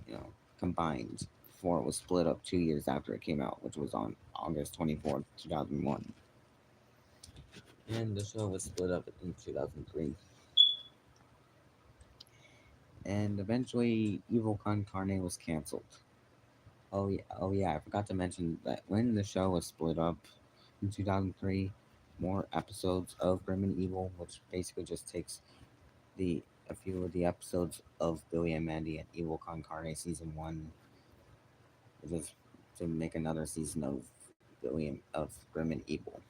A: know, combined before it was split up 2 years after it came out, which was on August 24th, 2001. And the show was split up in 2003. And eventually, Evil Con Carne was canceled. Oh yeah, I forgot to mention that when the show was split up in 2003, more episodes of Grim and Evil, which basically just takes a few of the episodes of Billy and Mandy and Evil Con Carne season one, just to make another season of of Grim and Evil.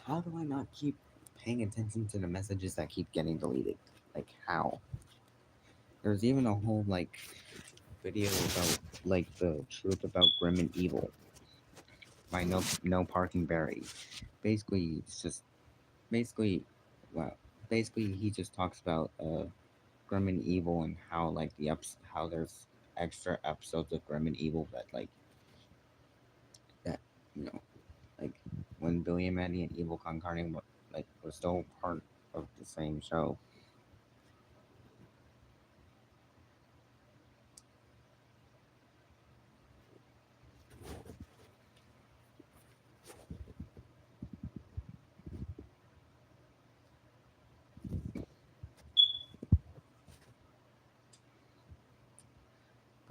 A: How do I not keep paying attention to the messages that keep getting deleted? Like how? There's even a whole like video about like the truth about Grim and Evil by No Parking Barry. Basically, it's just basically, well, basically he just talks about Grim and Evil and how like how there's extra episodes of Grim and Evil that like that you know like when Billy and Mandy and Evil Con Carne were still part of the same show.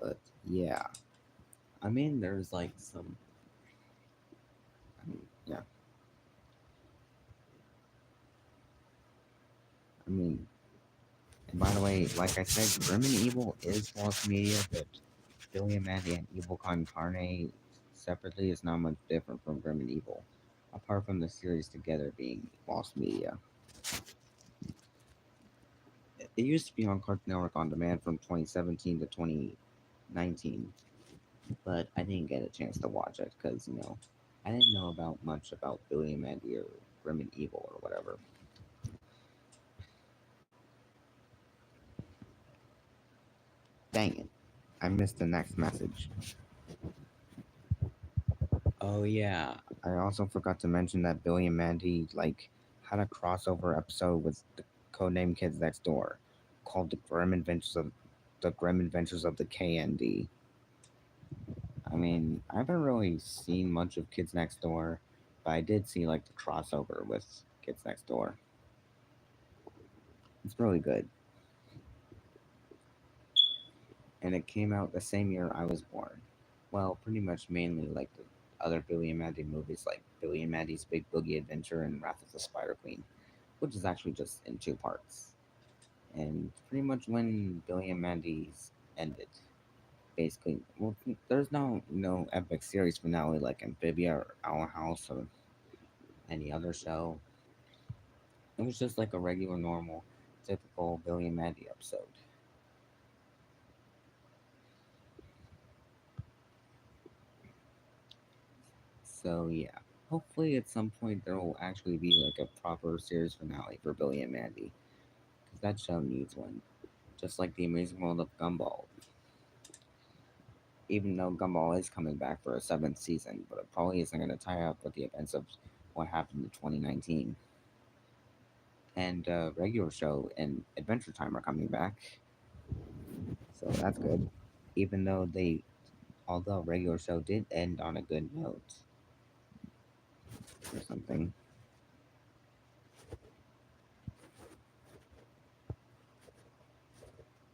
A: But yeah, I mean there's like some. I mean, yeah, I mean. And by the way, like I said, Grim and Evil is lost media, but Billy and Mandy and Evil Con Carne separately is not much different from Grim and Evil, apart from the series together being lost media. It used to be on Cartoon Network on demand from 2017 to 2019, but I didn't get a chance to watch it because, I didn't know about much about Billy and Mandy or Grim and Evil or whatever. Dang it. I missed the next message. Oh yeah, I also forgot to mention that Billy and Mandy had a crossover episode with the Codename Kids Next Door, called the Grim Adventures of the KND. I mean, I haven't really seen much of Kids Next Door, but I did see like the crossover with Kids Next Door. It's really good, and it came out the same year I was born. Well, pretty much mainly like the other Billy and Mandy movies, like Billy and Mandy's Big Boogie Adventure and Wrath of the Spider Queen, which is actually just in two parts. And pretty much when Billy and Mandy's ended, basically, well, there's no epic series finale like Amphibia or Owl House or any other show. It was just like a regular, normal, typical Billy and Mandy episode. So yeah, hopefully at some point there will actually be like a proper series finale for Billy and Mandy, because that show needs one, just like the Amazing World of Gumball. Even though Gumball is coming back for a seventh season, but it probably isn't going to tie up with the events of what happened in 2019. And regular show and Adventure Time are coming back, so that's good. Even though although regular show did end on a good note or something.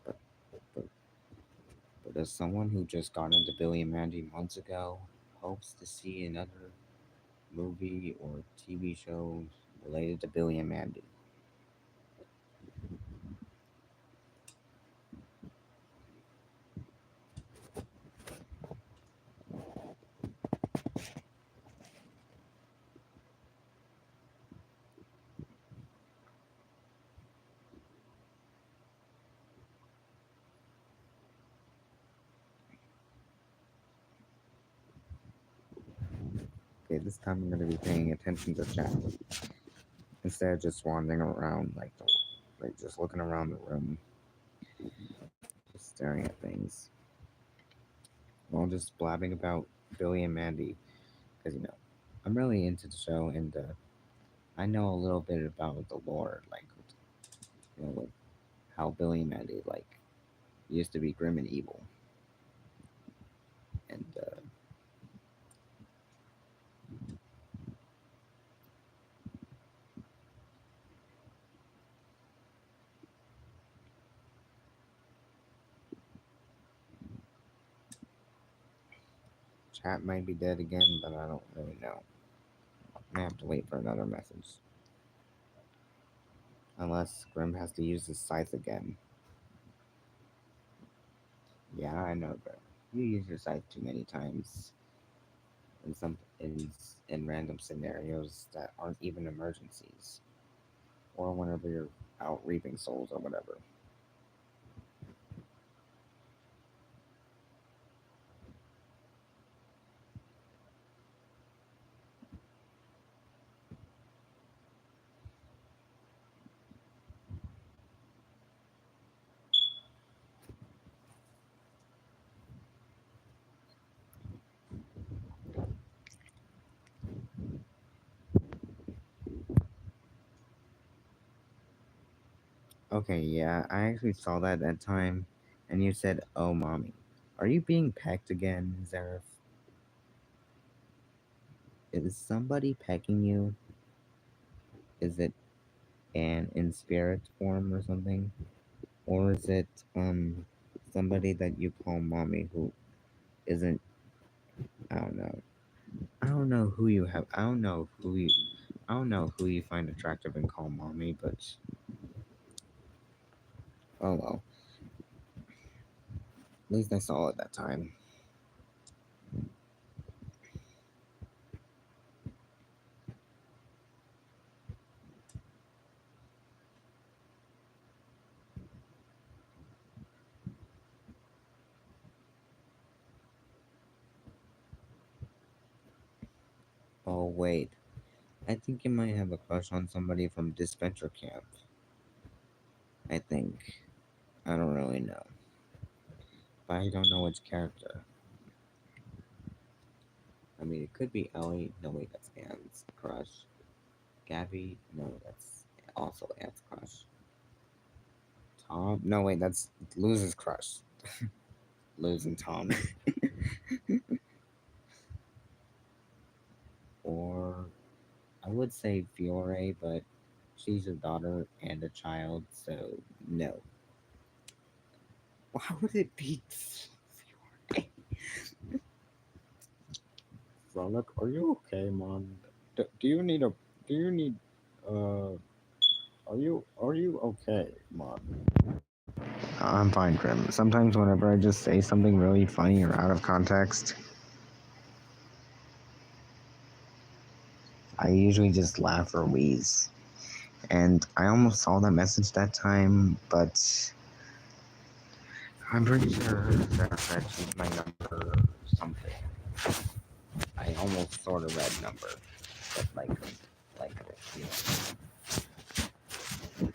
A: But, but, but as someone who just got into Billy and Mandy months ago, hopes to see another movie or TV show related to Billy and Mandy. okay, this time I'm gonna be paying attention to chat instead of just wandering around like just looking around the room, just staring at things, while just blabbing about Billy and Mandy, because I'm really into the show and I know a little bit about the lore, like like how Billy and Mandy like used to be grim and evil, and chat might be dead again, but I don't really know. I have to wait for another message. Unless Grim has to use his scythe again. Yeah, I know, Grim. You use your scythe too many times in random scenarios that aren't even emergencies. Or whenever you're out reaping souls or whatever. Okay, yeah, I actually saw that time, and you said, "Oh, mommy, are you being pecked again, Zareth? Is somebody pecking you? Is it an in spirit form or something, or is it somebody that you call mommy who isn't? I don't know. I don't know who you have. I don't know who you. I don't know who you find attractive and call mommy, but oh well. At least I saw it that time. Oh wait, I think you might have a crush on somebody from Dispenser Camp. I think. I don't really know. But I don't know which character. I mean, it could be Ellie. No, wait, that's Anne's crush. Gabby. No, that's also Anne's crush. Tom. No, wait, that's Luz's crush. Luz and Tom. Or I would say Fiore, but she's a daughter and a child, so no. Why would it be Fiore?
C: Frolic, are you okay, man? Do you need a? Do you need? Are you okay, man?
A: I'm fine, Grim. Sometimes whenever I just say something really funny or out of context, I usually just laugh or wheeze. And I almost saw that message that time, but I'm pretty sure Sarah said she's my number or something. I almost sort of read number, but like, you know,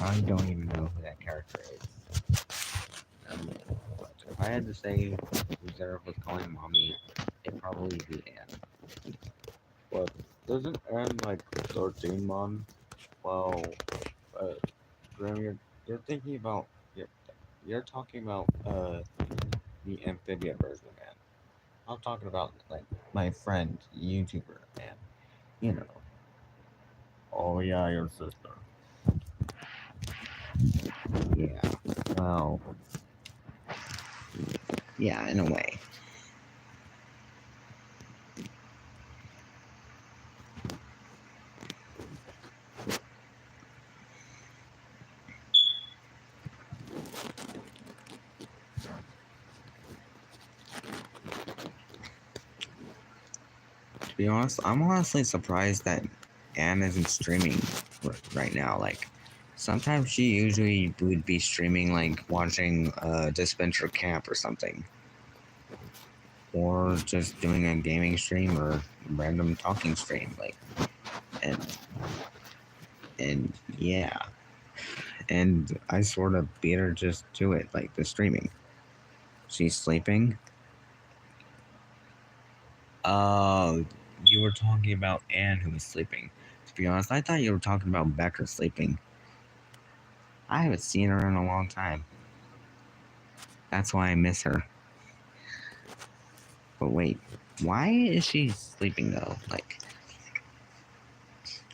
A: I don't even know who that character is. But if I had to say who Sarah was calling mommy, it'd probably be Anne.
C: But doesn't Anne like 13, man? Well, uh, Graham, you're thinking about you're talking about the amphibian version of Anne. I'm talking about like
A: My friend, YouTuber, Anne. You know.
C: oh yeah, your sister.
A: Yeah. Well, yeah, in a way. To be honest, I'm honestly surprised that Anne isn't streaming right now. Like, sometimes she usually would be streaming, like watching Dispenser Camp or something.
B: or just doing a gaming stream or random talking stream, like, and yeah, and I sort of beat her just to it, like the streaming. She's sleeping. Oh, you were talking about Anne who was sleeping. To be honest, I thought you were talking about Becca sleeping. I haven't seen her in a long time. That's why I miss her. But wait, why is she sleeping though? Like,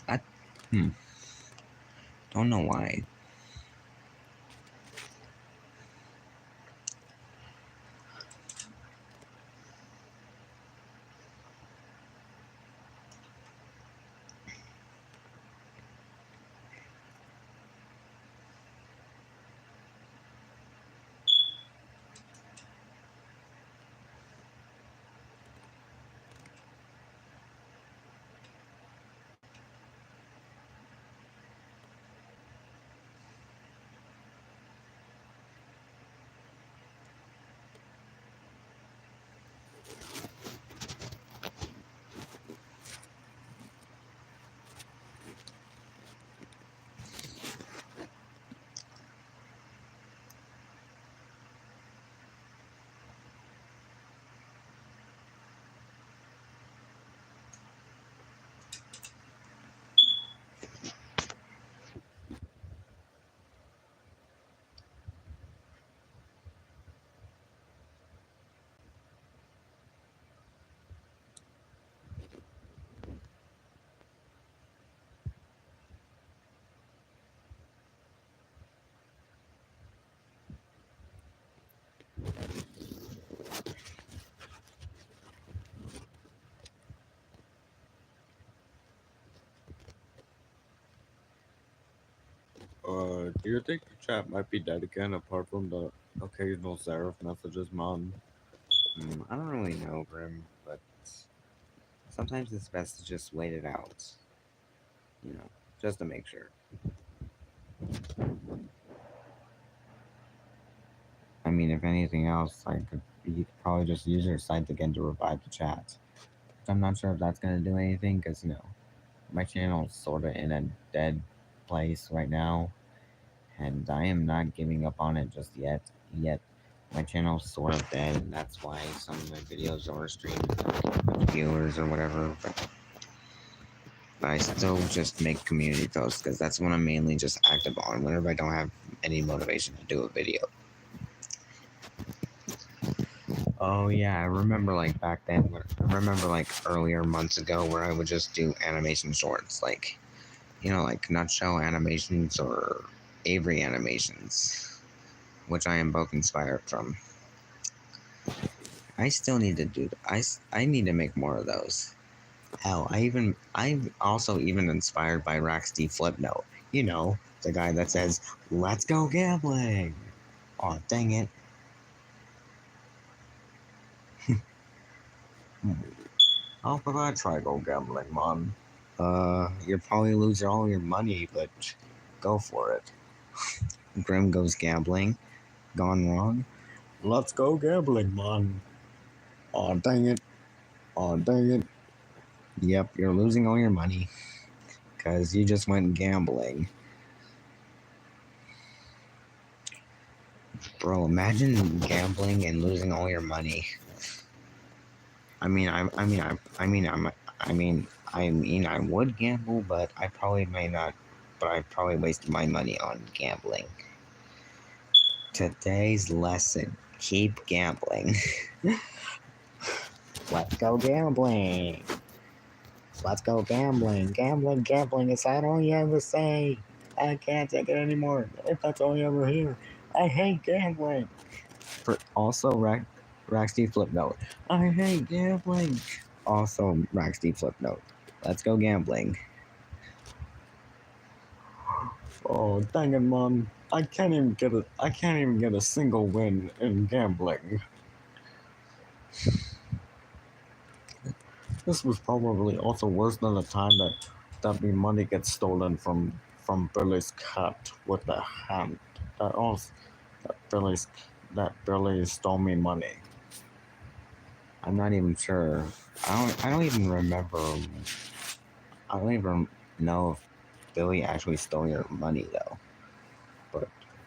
B: I don't know why.
C: Do you think the chat might be dead again apart from the occasional Seraph messages, Mom?
B: I don't really know, Grim, but sometimes it's best to just wait it out. You know, just to make sure. I mean, if anything else, you could probably just use your site again to revive the chat. I'm not sure if that's gonna do anything because my channel's sort of in a dead place right now, and I am not giving up on it just yet. Yet my channel's sort of dead, and that's why some of my videos are streamed with viewers or whatever. But I still just make community posts because that's what I'm mainly just active on whenever I don't have any motivation to do a video. Oh yeah, I remember like back then. I remember like earlier months ago where I would just do animation shorts, like like Nutshell Animations or Avery Animations, which I am both inspired from. I still need to do. I need to make more of those. Hell, I'm also even inspired by Rax D Flipnote. The guy that says, "Let's go gambling." Oh dang it!
C: How about I try go gambling, Mom?
B: You'll probably lose all your money, but go for it. Grim goes gambling. Gone wrong.
C: Let's go gambling, Mom.
B: Oh dang it! Oh dang it! Yep, you're losing all your money because you just went gambling. Bro, imagine gambling and losing all your money. I mean, I would gamble, but I probably may not. But I probably wasted my money on gambling. Today's lesson: keep gambling. Let's go gambling. Let's go gambling. Gambling. Is that all you ever say? I can't take it anymore. If that's all you ever hear, I hate gambling. Also, Raxty Flipnote. I hate gambling. Also, Raxty Flipnote. Let's go gambling.
C: Oh, dang it, Mom. I can't even get a single win in gambling. This was probably also worse than the time that my money gets stolen from Billy's cat with the hand. That also that Billy stole me money.
B: I'm not even sure. I don't even remember. I don't even know if Billy actually stole your money though.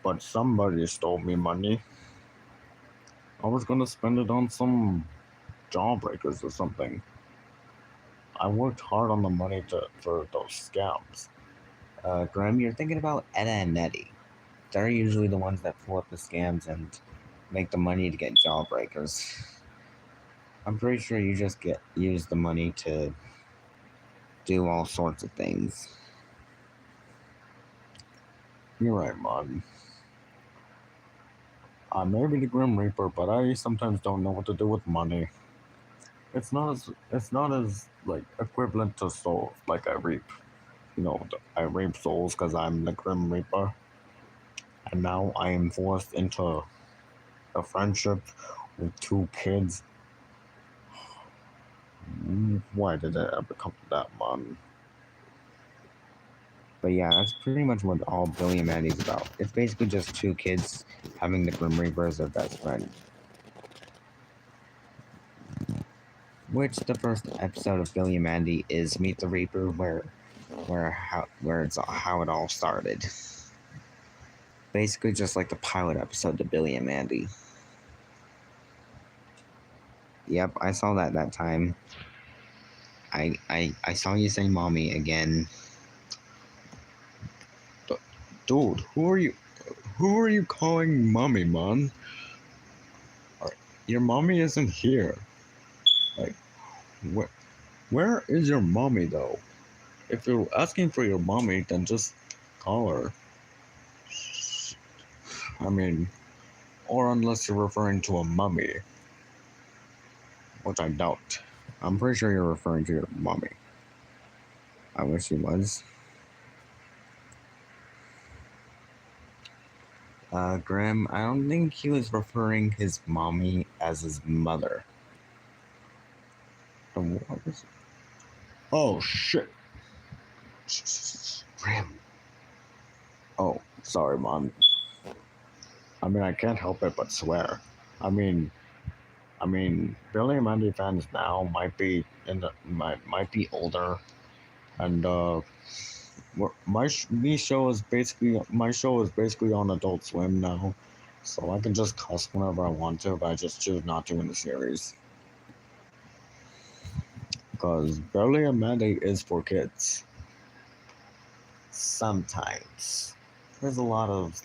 C: But somebody stole me money. I was gonna spend it on some jawbreakers or something. I worked hard on the money for those scams.
B: Grim, you're thinking about Etta and Nettie. They're usually the ones that pull up the scams and make the money to get jawbreakers. I'm pretty sure you just use the money to do all sorts of things.
C: You're right, man. I may be the Grim Reaper, but I sometimes don't know what to do with money. It's not as like equivalent to souls like I reap. I reap souls because I'm the Grim Reaper, and now I am forced into a friendship with two kids. Why did it ever come to that, man?
B: But yeah, that's pretty much what all Billy and Mandy's about. It's basically just two kids having the Grim Reaper as their best friend. Which the first episode of Billy and Mandy is Meet the Reaper, where it's how it all started. Basically, just like the pilot episode to Billy and Mandy. Yep, I saw that time. I saw you say "mommy" again.
C: Dude, who are you? Who are you calling mommy, man? Your mommy isn't here. Like, where is your mommy though? If you're asking for your mommy, then just call her. I mean, or unless you're referring to a mummy, which I doubt.
B: I'm pretty sure you're referring to your mommy. I wish he was. Graham, I don't think he was referring his mommy as his mother.
C: Then what was it? Oh shit!
B: Graham.
C: Oh, sorry, mom. I mean, I can't help it but swear. I mean, Billy and Mandy fans now might be might be older, and my show is basically on Adult Swim now, so I can just cuss whenever I want to, but I just choose not to in the series. Because Billy and Mandy is for kids.
B: Sometimes. There's a lot of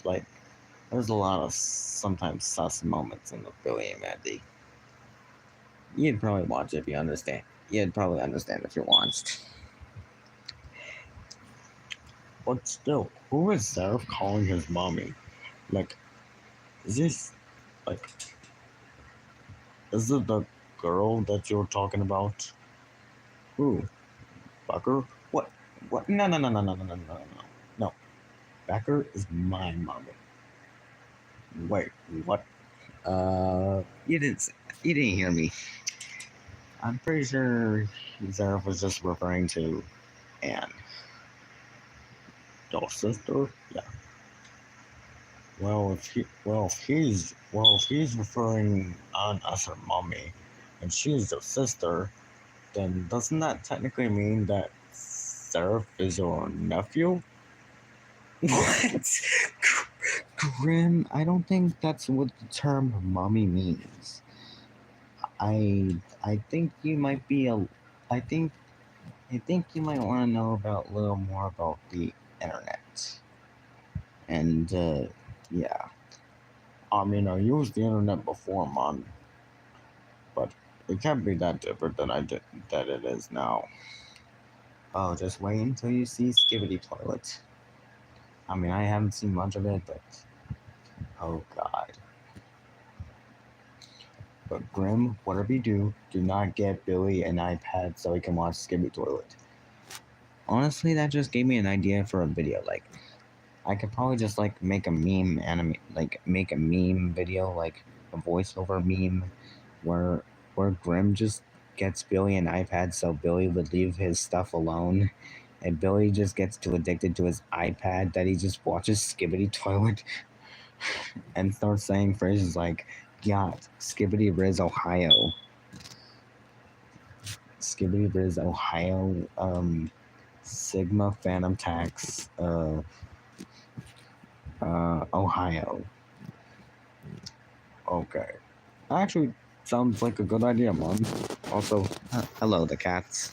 B: sometimes sus moments in the Billy and Mandy. You'd probably watch it if you understand. You'd probably understand if you watched.
C: But still, who is Seraph calling his mommy? Like, is this like, is it the girl that you're talking about? Who? Becker? What? What? No, no, no, no, no, no, no, no, no, no. No. Becker is my mommy. Wait, what?
B: You didn't hear me.
C: I'm pretty sure Seraph was just referring to Anne. Your sister? Yeah. If he's referring Anne as her mommy, and she's your sister, then doesn't that technically mean that Seraph is your nephew?
B: What? Grim, I don't think that's what the term mommy means. I think you might be I think you might want to know about a little more about the internet. And yeah.
C: I mean, I used the internet before, man, but it can't be that different that it is now.
B: Oh, just wait until you see Skibidi Toilet. I mean, I haven't seen much of it, but oh god. But Grim, whatever you do, do not get Billy an iPad so he can watch Skibidi Toilet. Honestly, that just gave me an idea for a video. Like, I could probably just like make a make a meme video, like a voiceover meme, where Grim just gets Billy an iPad so Billy would leave his stuff alone, and Billy just gets too addicted to his iPad that he just watches Skibidi Toilet and starts saying phrases like "Yacht, Skibidi Riz, Ohio." Skibidi Viz Ohio, Sigma Phantom Tax, Ohio. Okay. Actually, sounds like a good idea, Mom. Also,
A: Hello, the cats.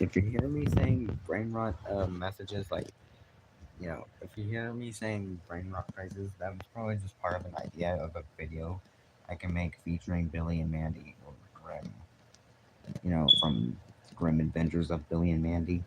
A: If you hear me saying brain rot messages, like, if you hear me saying brain rot phrases, that was probably just part of an idea of a video I can make featuring Billy and Mandy or Grim. From Grim Adventures of Billy and Mandy.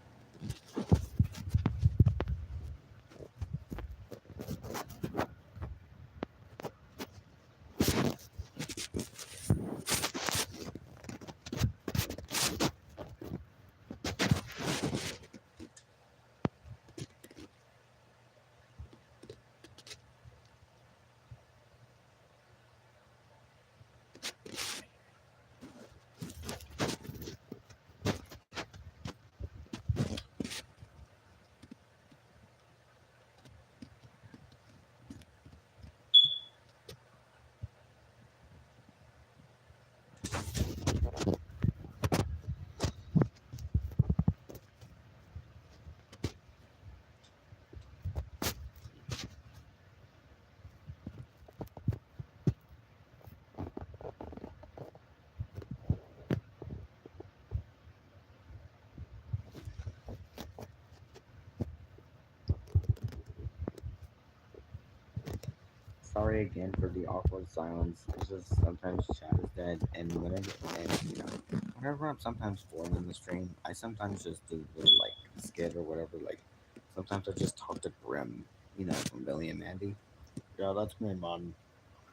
A: Sorry again for the awkward silence. It's just sometimes chat is dead, and whenever I'm sometimes bored in the stream, I sometimes just do little like skit or whatever. Like sometimes I just talk to Grim, from Billy and Mandy.
C: Yeah, that's me, man.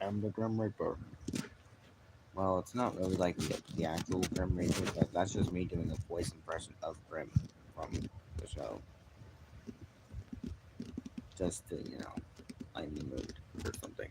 C: I'm the Grim Reaper.
A: Well, it's not really like the actual Grim Reaper, but that's just me doing a voice impression of Grim from the show, just to lighten the mood or something.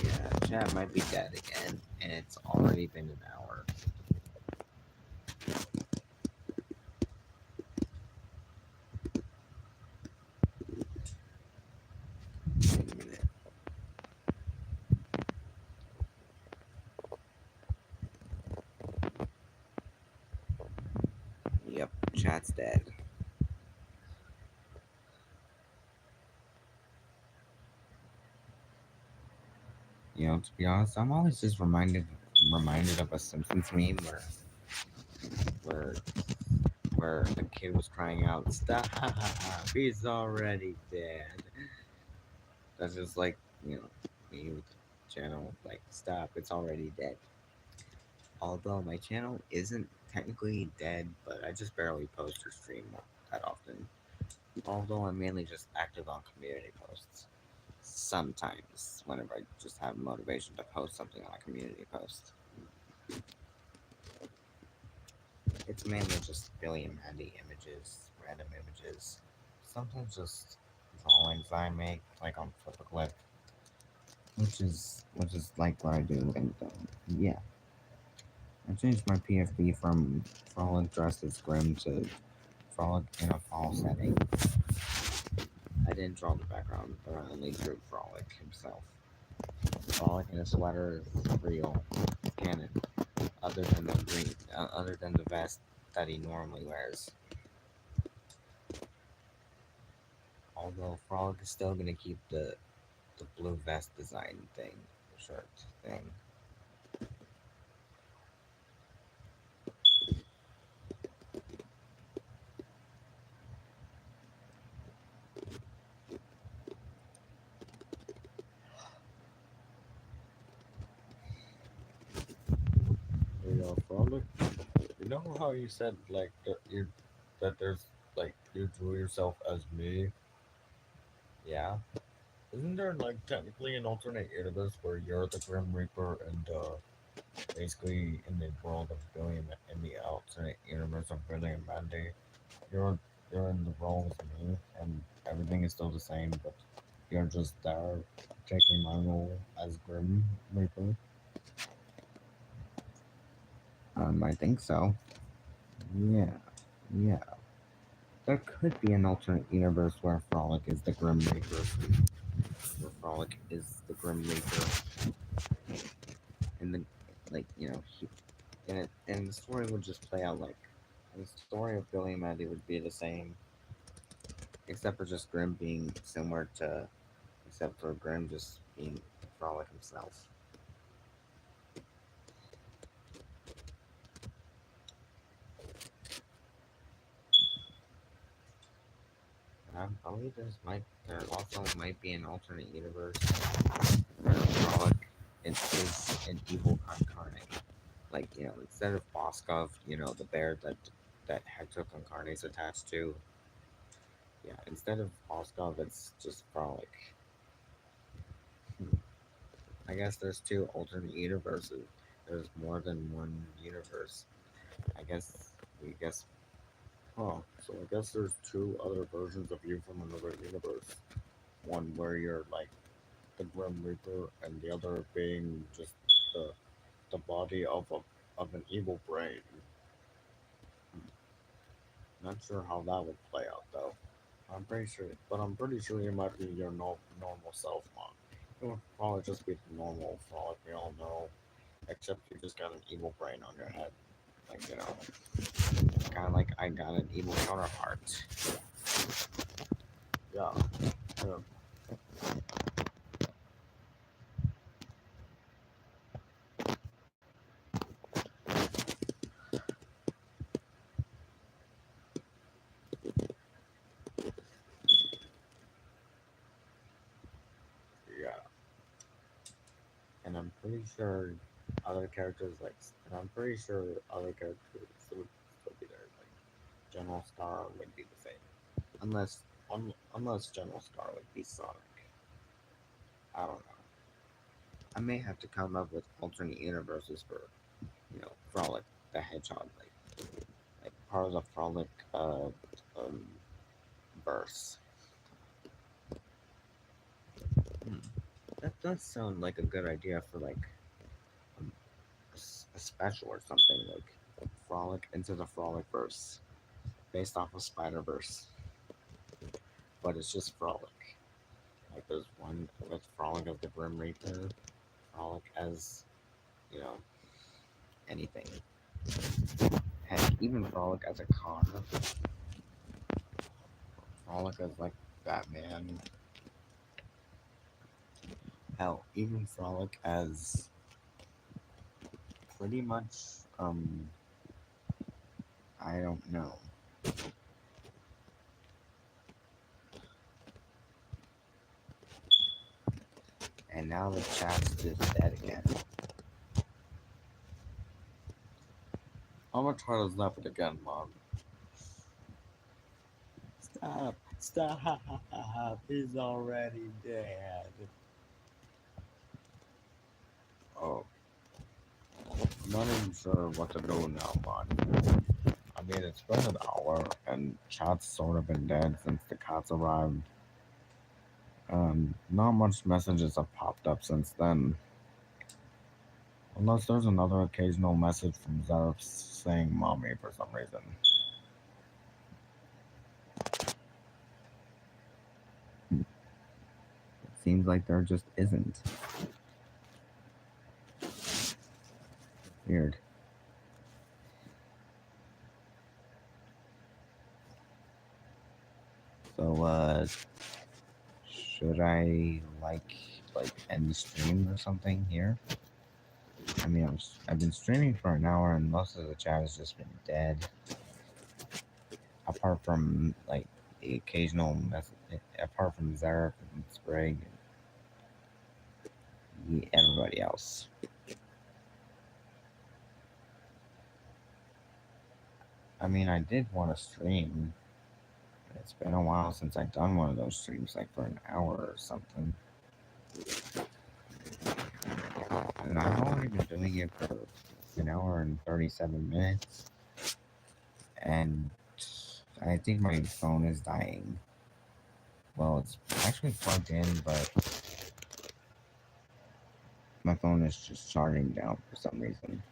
A: Yeah, chat might be dead again, and it's already been an hour. Wait a minute. Yep, chat's dead. To be honest, I'm always just reminded of a Simpsons meme where where the kid was crying out, "Stop! He's already dead." That's just like me with the channel, like, "Stop! It's already dead." Although my channel isn't technically dead, but I just barely post or stream that often. Although I'm mainly just active on community posts. Sometimes, whenever I just have motivation to post something on a community post. It's mainly just Billy and Mandy images, random images. Sometimes just drawings I make, like on Flipperclip, which is like what I do. And yeah, I changed my PFP from Frolic dressed as Grim to Frolic in a fall setting. I didn't draw the background, but I only drew Frolic himself. Frolic in a sweater is real canon, other than the vest that he normally wears.
B: Although Frog is still gonna keep the blue vest design thing, shirt thing.
C: Frolic. You know how you said like that there's like you drew yourself as me.
B: Yeah.
C: Isn't there like technically an alternate universe where you're the Grim Reaper and basically in the world of Billy and in the alternate universe of Billy and Mandy, you're you're in the role as me and everything is still the same, but you're just there taking my role as Grim Reaper.
B: I think so. Yeah. Yeah. There could be an alternate universe where Frolic is the Grim Reaper. Where Frolic is the Grim Reaper. And the and the story would just play out like the story of Billy and Mandy would be the same, except for just Grim being similar to, except for Grim just being Frolic himself. And I believe there also might be an alternate universe where Frolic is an evil incarnate. Like, instead of Boskov, the bear that Hector Concarne is attached to, yeah, instead of Boskov, it's just Frolic. I guess there's two alternate universes. There's more than one universe. I guess we guess.
C: Huh. So I guess there's two other versions of you from another universe. One where you're like the Grim Reaper, and the other being just the the body of an evil brain. Not sure how that would play out though. I'm pretty sure you might be your normal self, Mom. It would probably just be the normal Frolic we all know, except you just got an evil brain on your head. Like,
B: Kind of like I got an evil counterpart.
C: yeah, yeah, yeah. And I'm pretty sure other characters and I'm pretty sure other characters would still be there. Like General Scar would be the same,
B: Unless
C: unless General Scar would be Sonic. I don't know.
B: I may have to come up with alternate universes for, Frolic the Hedgehog, like part of the Frolic um, verse. Hmm. That does sound like a good idea for um, a special or something like Frolic into the Frolic verse, based off of Spider Verse, but it's just Frolic. Like there's one with Frolic as the Grim Reaper, Frolic as you know anything. Heck, even Frolic as a car, Frolic as like Batman. Hell, even Frolic as pretty much I don't know. And now the chat's just dead again.
C: I'm gonna try to zap it again, Mom. Stop! Stop! He's already dead. Oh, I'm not even sure what to do now, Mom. I mean, it's been an hour, and chat's sort of been dead since the cats arrived. Not much messages have popped up since then. Unless there's another occasional message from Zerf saying mommy for some reason.
B: It seems like there just isn't. Weird. So, should I like end the stream or something here? I mean, I've been streaming for an hour and most of the chat has just been dead. Apart from like the occasional apart from Zarek and Sprague and everybody else. I mean, I did want to stream. It's been a while since I've done one of those streams, like for an hour or something. And I've only been doing it for an hour and 37 minutes. And I think my phone is dying. Well, it's actually plugged in, but my phone is just charging down for some reason.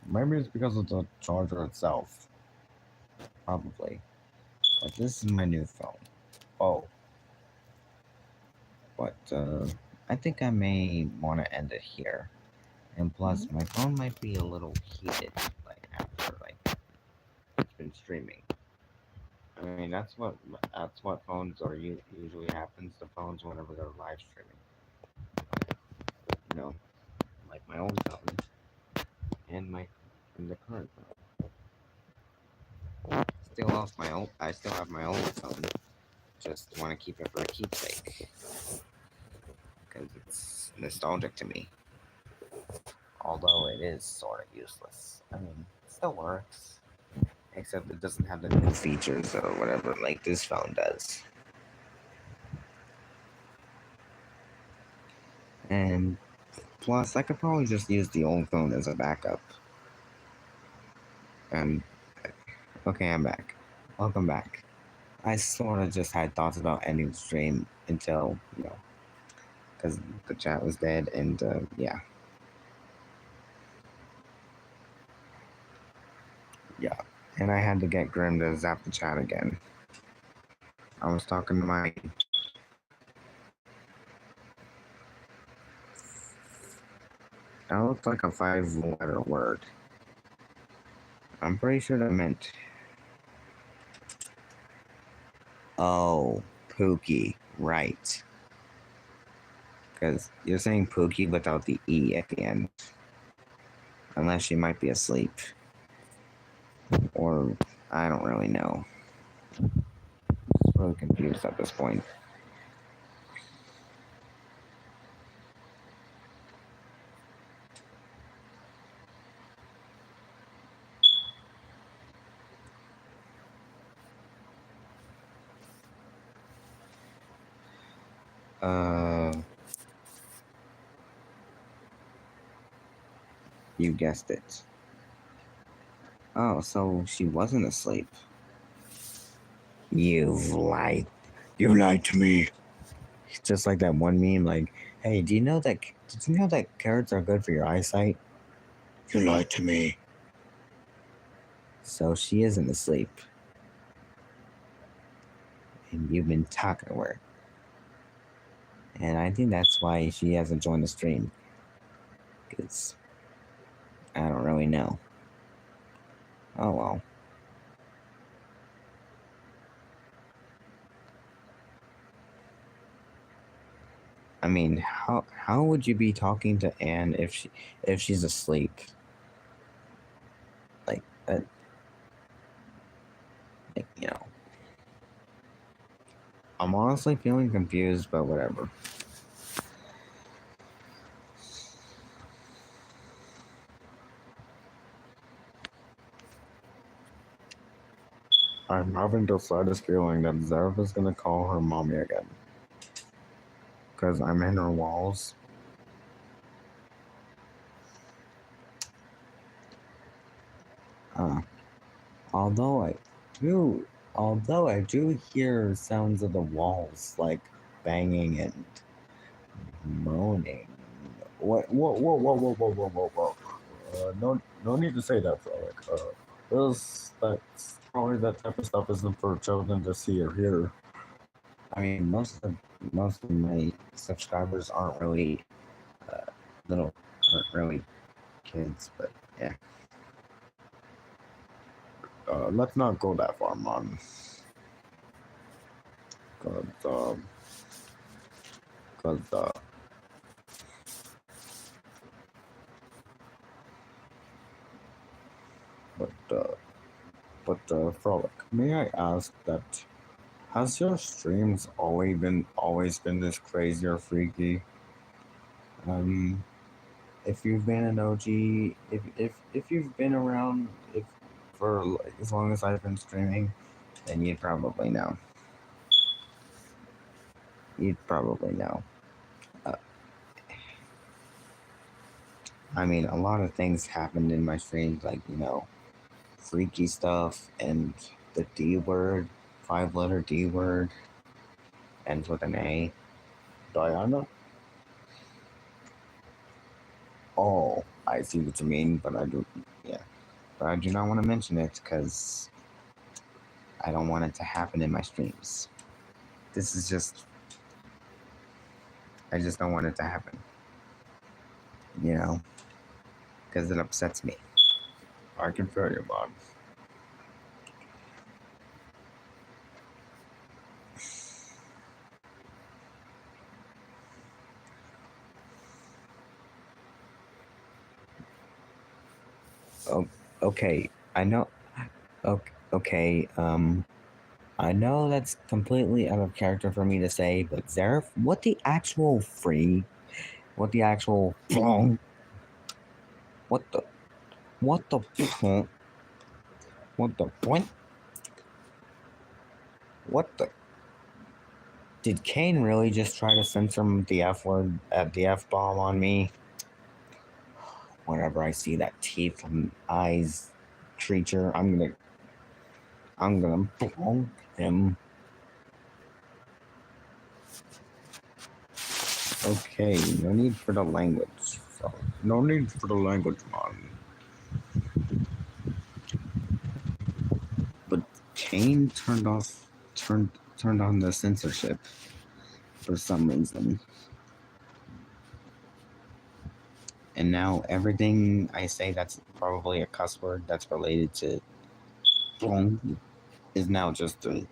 B: Maybe it's because of the charger itself. Probably. But this is my new phone. Oh. But I think I may want to end it here. And plus, my phone might be a little heated, like after it's been streaming. I mean, that's what phones are usually happens to phones whenever they're live streaming. You know, like my old phone and the current phone. I still have my old phone. Just want to keep it for a keepsake because it's nostalgic to me. Although it is sort of useless. I mean, it still works. Except it doesn't have the new features or whatever like this phone does. And plus, I could probably just use the old phone as a backup. And okay, I'm back. Welcome back. I sort of just had thoughts about ending the stream until, because the chat was dead, and yeah. Yeah. And I had to get Grim to zap the chat again. I was talking to my... That looked like a 5-letter word. I'm pretty sure that meant... Oh, Pookie. Right. Because you're saying Pookie without the E at the end. Unless she might be asleep. Or, I don't really know. I'm really confused at this point. You guessed it. Oh, so she wasn't asleep. You've lied. You lied to me. Just like that one meme, like, hey, did you know that carrots are good for your eyesight? You lied to me. So she isn't asleep. And you've been talking to her. And I think that's why she hasn't joined the stream. Because I don't really know. Oh well. I mean, how would you be talking to Anne if she's asleep? Like that. Like. I'm honestly feeling confused, but whatever. I'm having the slightest feeling that Zerv is gonna call her mommy again. Because I'm in her walls. Although I do hear sounds of the walls like banging and moaning. What? Whoa. No need to say that, Frolic. That's probably that type of stuff isn't for children to see or hear. I mean, most of my subscribers aren't really aren't really kids, but yeah. Let's not go that far, Mom.
C: Cause, um, cause, uh, but, uh, Frolic, may I ask that has your streams always been this crazy or freaky? Um, if you've been an OG, if you've been around if for like, as long as I've been streaming, then you'd probably know. You'd probably know. Uh, I mean, a lot of things happened in my streams, like freaky stuff and the D word, 5-letter D word, ends with an A. Diana. Oh, I see what you mean, but I do, yeah. But I do not want to mention it because I don't want it to happen in my streams. This is just, I just don't want it to happen. Because it upsets me. I can feel you, Bob. Oh, okay. I know. Okay. I know that's completely out of character for me to say, but Zareth, what the actual what the actual what the what the what the point? What the? Did Kane really just try to censor the F word, the F bomb on me? Whenever I see that teeth and eyes creature, I'm gonna bonk him. Okay, no need for the language. So, no need for the language, man. But Kane turned on the censorship for some reason. And now everything I say that's probably a cuss word that's related to boom is now just a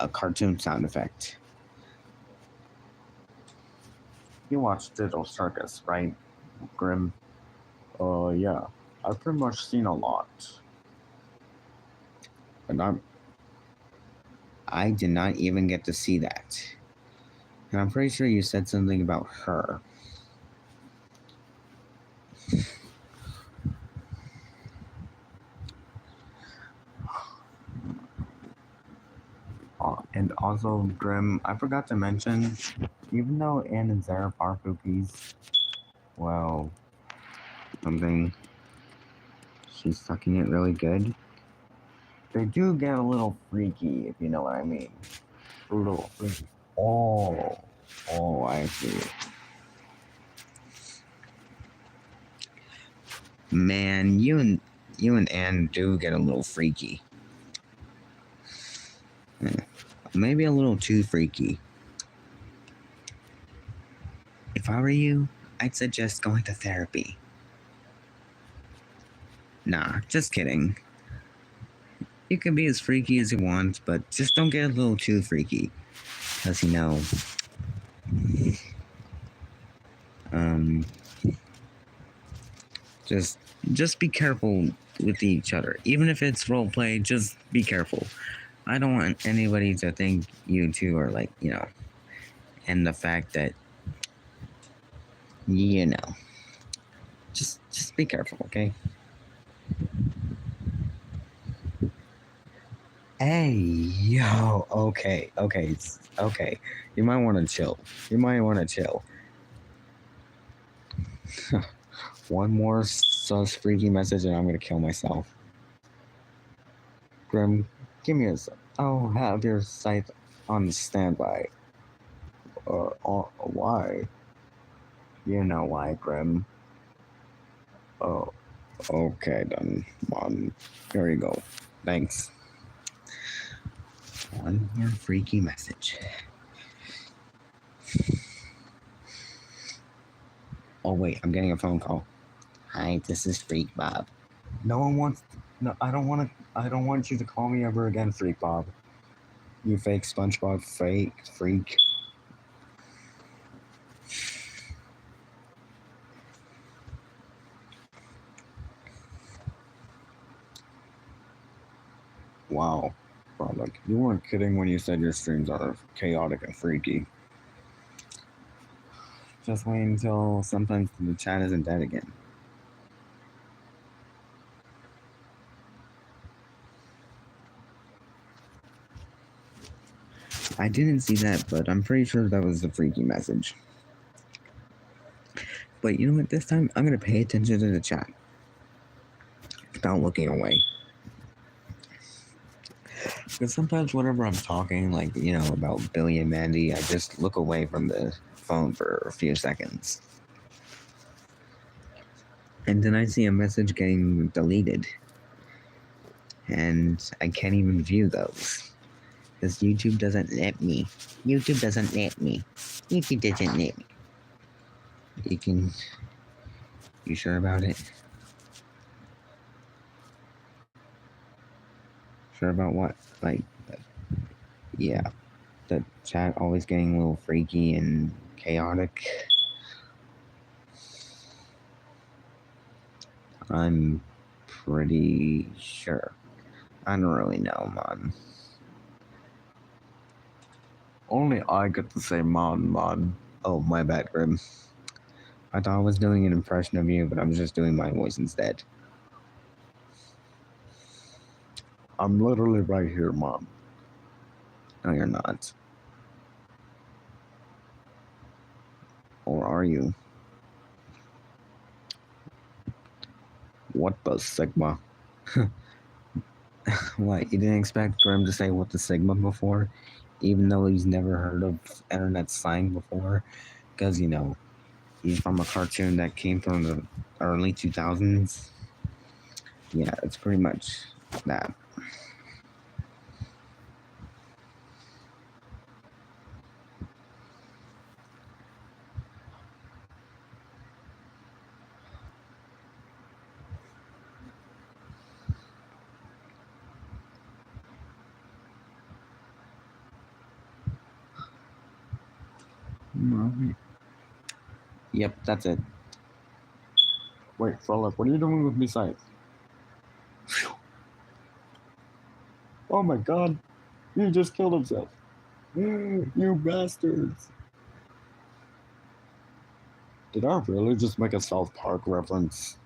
C: cartoon sound effect. You watched Digital Circus, right, Grim? Yeah. I've pretty much seen a lot. And I did not even get to see that. And I'm pretty sure you said something about her. And also, Grim, I forgot to mention, even though Anne and Zareth are poopies, well, she's sucking it really good. They do get a little freaky, if you know what I mean. A little freaky. Oh, I see. Man, you and Anne do get a little freaky. Maybe a little too freaky. If I were you, I'd suggest going to therapy. Nah, just kidding. You can be as freaky as you want, but just don't get a little too freaky. Because, just be careful with each other. Even if it's roleplay, just be careful. I don't want anybody to think you two are and the fact that, just be careful, okay? Hey, yo, okay. You might want to chill. One more sus freaky message and I'm gonna kill myself. Grim, give me I'll have your scythe on standby. Why? You know why, Grim. Oh, okay then. Here you go. Thanks. One more freaky message. Oh wait, I'm getting a phone call. Hi, this is Freak Bob. No, I don't want you to call me ever again, Freak Bob.
A: You fake SpongeBob fake freak. Wow. Bro, you weren't kidding when you said your streams are chaotic and freaky. Just wait until sometimes the chat isn't dead again. I didn't see that, but I'm pretty sure that was the freaky message. But you know what? This time I'm gonna pay attention to the chat without looking away. Because sometimes whenever I'm talking, like, about Billy and Mandy, I just look away from the phone for a few seconds. And then I see a message getting deleted. And I can't even view those. Because YouTube doesn't let me. YouTube doesn't let me. YouTube doesn't let me. You sure about it? Sure about what? Like, yeah. The chat always getting a little freaky and chaotic. I'm pretty sure. I don't really know, man. Only I get to say man. Oh, my bad, Grim. I thought I was doing an impression of you, but I'm just doing my voice instead. I'm literally right here, Mom. No, you're not. Or are you? What the Sigma? What, you didn't expect Grim to say what the Sigma before? Even though he's never heard of internet slang before? Because, he's from a cartoon that came from the early 2000s. Yeah, it's pretty much that. Yep, that's it.
C: Wait, Frolic, what are you doing with me, Scythe? Oh my god, he just killed himself. You bastards. Did I really just make a South Park reference?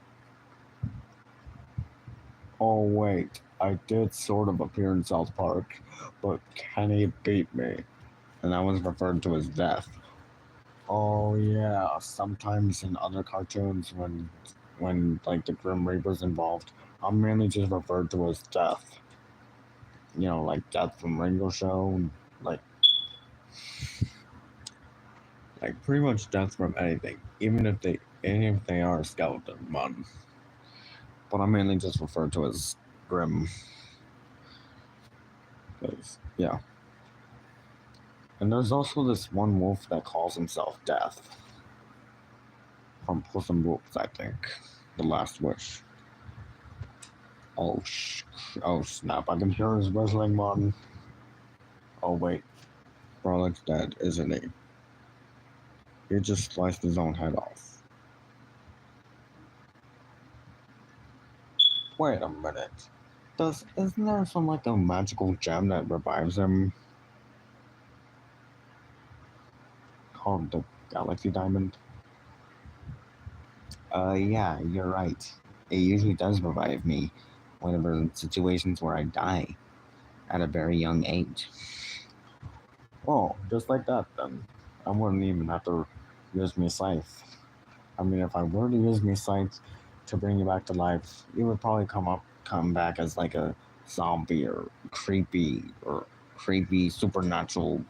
C: Oh wait, I did sort of appear in South Park, but Kenny beat me, and I was referred to as Death. Oh yeah, sometimes in other cartoons when like the Grim Reaper's involved, I'm mainly just referred to as Death. Like Death from Ringo Show, like pretty much Death from anything, even if they are skeleton man. But I'm mainly just referred to as Grim. 'Cause, yeah. And there's also this one wolf that calls himself Death. From Puss in Boots, I think. The Last Wish. Oh snap, I can hear his whistling, man. Oh wait. Frolic's dead, isn't he? He just sliced his own head off. Wait a minute. Isn't there some like a magical gem that revives him? Called the Galaxy Diamond? Yeah, you're right. It usually does revive me whenever in situations where I die at a very young age. Oh, just like that then. I wouldn't even have to use me Scythe. I mean, if I were to use me Scythe to bring you back to life, you would probably come back as like a zombie or creepy supernatural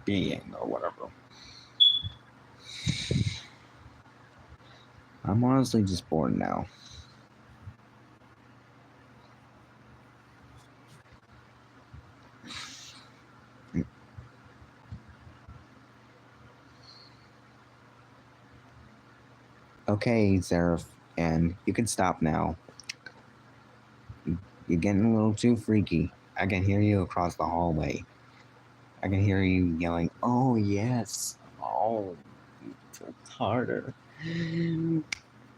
C: being or whatever. I'm honestly just bored now. Okay, Seraph, and you can stop now. You're getting a little too freaky. I can hear you across the hallway.
B: I can hear you yelling, "Oh yes, oh, harder."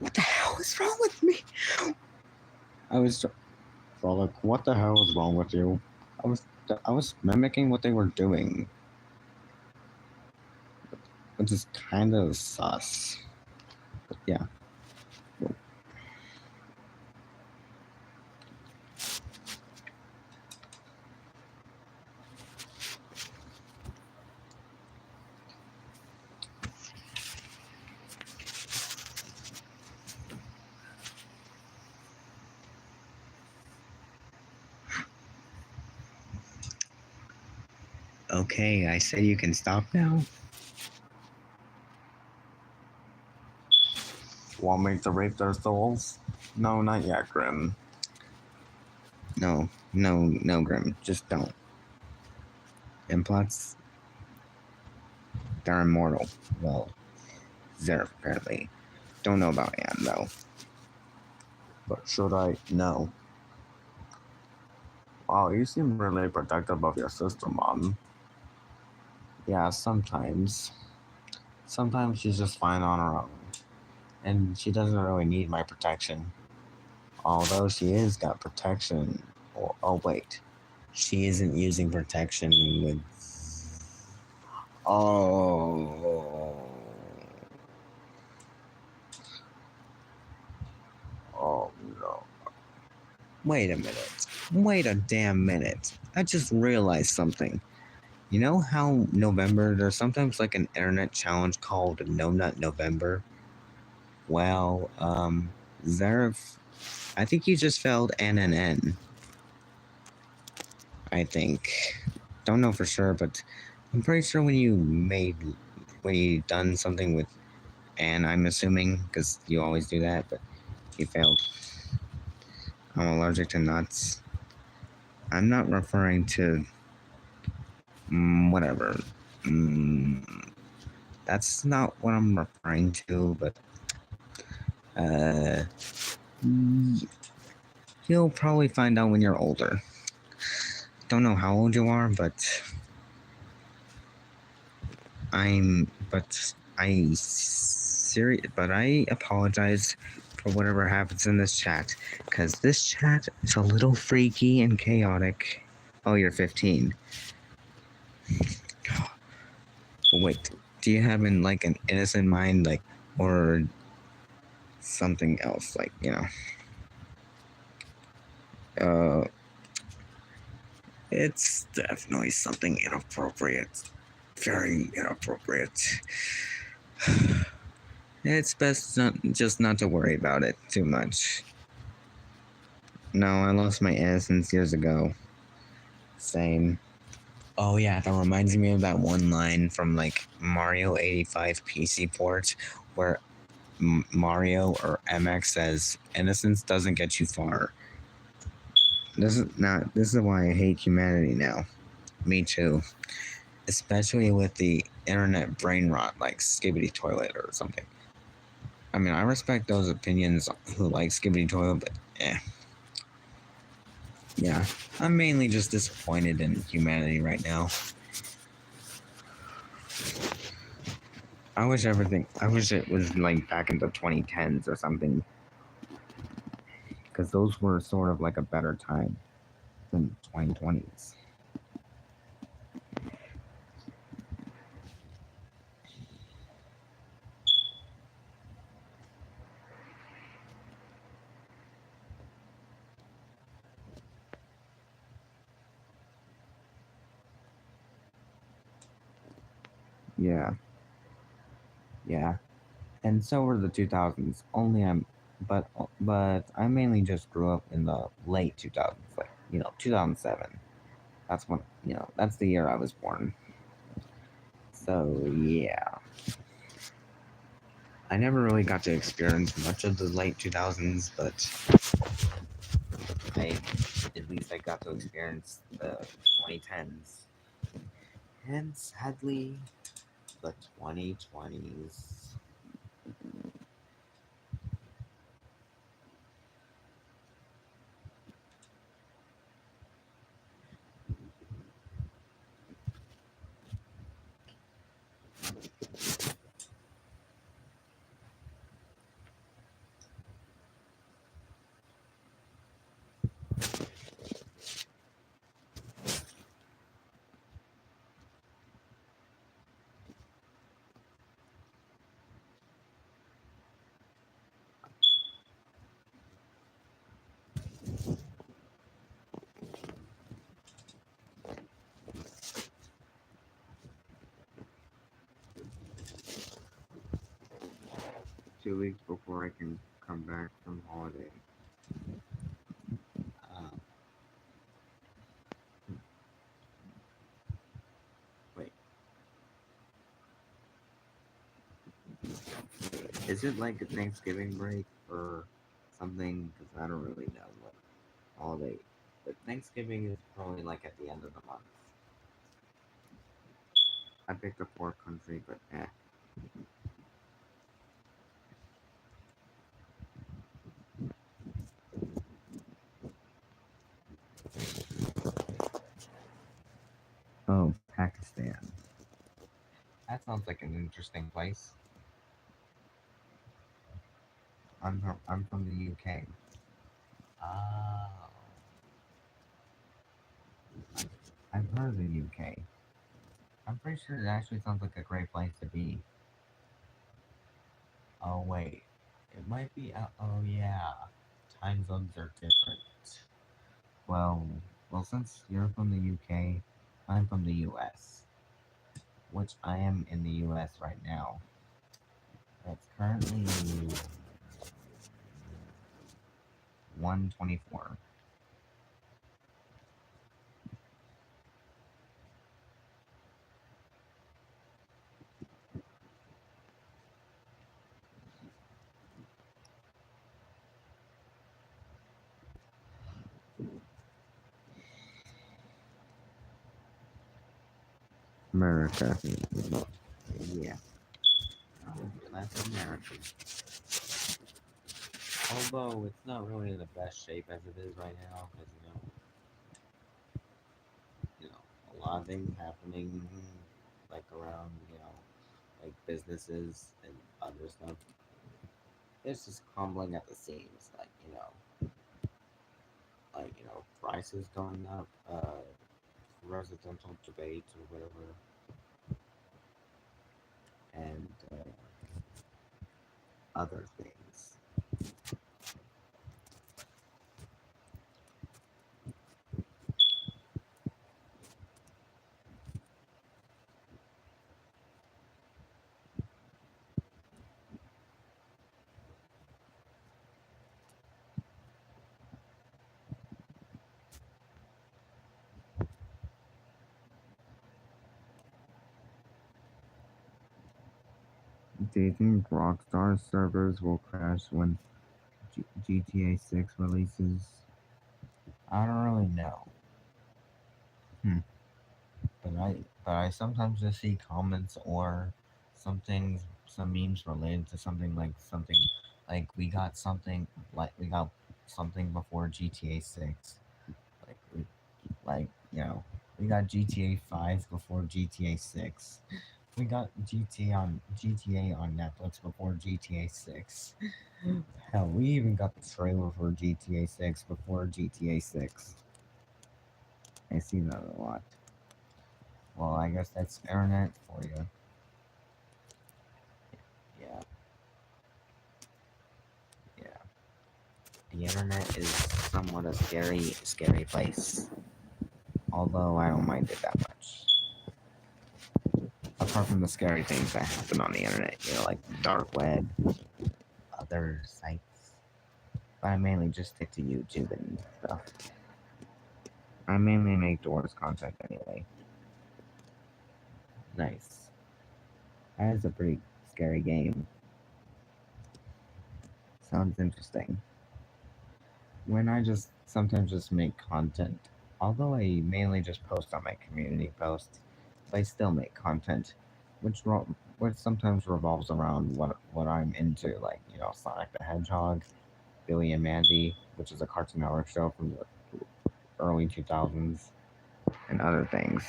B: What the hell is wrong with me? I was
C: Frolic, what the hell is wrong with you?
B: I was I was mimicking what they were doing, which is kind of sus. But yeah. Okay, I said you can stop now.
C: Want me to rape their souls? No, not yet, Grim.
B: No, Grim, just don't. And plus, they're immortal. Well, Zerf apparently. Don't know about Anne though.
C: But should I? No. Wow, you seem really protective of your sister, Mom.
B: Yeah, sometimes. Sometimes she's just fine on her own. And she doesn't really need my protection. Although she is got protection. Oh wait. She isn't using protection with. Oh.
C: Oh no.
B: Wait a minute. Wait a damn minute. I just realized something. You know how November, there's sometimes like an internet challenge called No Nut November? Well, Zaref, I think you just failed NNN. I think. Don't know for sure, but I'm pretty sure when you done something with Anne, I'm assuming, because you always do that, but you failed. I'm allergic to nuts. I'm not referring to whatever. Mm, that's not what I'm referring to, but uh, you'll probably find out when you're older. Don't know how old you are, but but I apologize for whatever happens in this chat, because this chat is a little freaky and chaotic. Oh, you're 15. But wait, do you have like an innocent mind, like, or something else, like, it's definitely something inappropriate. Very inappropriate. It's best not to worry about it too much. No, I lost my innocence years ago. Same. Oh yeah, that reminds me of that one line from like Mario 85 PC port where Mario or MX says, "Innocence doesn't get you far." This is why I hate humanity now. Me too. Especially with the internet brain rot like Skibbity Toilet or something. I mean, I respect those opinions who like Skibbity Toilet, but yeah. I'm mainly just disappointed in humanity right now. I wish it was like back in the 2010s or something. Because those were sort of like a better time than 2020s. Yeah. Yeah. And so were the 2000s. But I mainly just grew up in the late 2000s, like 2007. That's the year I was born. So yeah, I never really got to experience much of the late 2000s, but I at least I got to experience the 2010s, and sadly, the 2020s.
A: 2 weeks before I can come back from holiday.
C: Um, wait,
A: Is it like a Thanksgiving break or something? Because I don't really know what holiday. But Thanksgiving is probably like at the end of the month. I picked a poor country, but eh.
B: Oh, Pakistan.
A: That sounds like an interesting place. I'm from the UK. Oh. I've heard of the UK. I'm pretty sure it actually sounds like a great place to be. Oh wait, it might be. Oh yeah, time zones are different. Well, since you're from the UK, I'm from the US, which I am in the US right now. It's currently 1:24.
B: America.
A: Yeah, that's America. Although it's not really in the best shape as it is right now, because a lot of things happening, like around like businesses and other stuff. It's just crumbling at the seams, like prices going up, residential debates or whatever, and other things.
B: Do you think Rockstar servers will crash when GTA 6 releases?
A: I don't really know.
B: Hmm.
A: But I sometimes just see comments or some memes related to something like we got something before GTA 6. Like we like we got GTA 5 before GTA 6. We got GTA on Netflix before GTA 6. Hell, we even got the trailer for GTA 6 before GTA 6.
B: I see that a lot.
A: Well, I guess that's internet for you. Yeah, yeah. The internet is somewhat a scary place. Although I don't mind it that much. Apart from the scary things that happen on the internet, like dark web, other sites. But I mainly just stick to YouTube and stuff. I mainly make Doors content anyway. Nice. That is a pretty scary game. Sounds interesting. When I just sometimes just make content, although I mainly just post on my community posts, I still make content, which sometimes revolves around what I'm into, like Sonic the Hedgehog, Billy and Mandy, which is a Cartoon Network show from the early 2000s, and other things.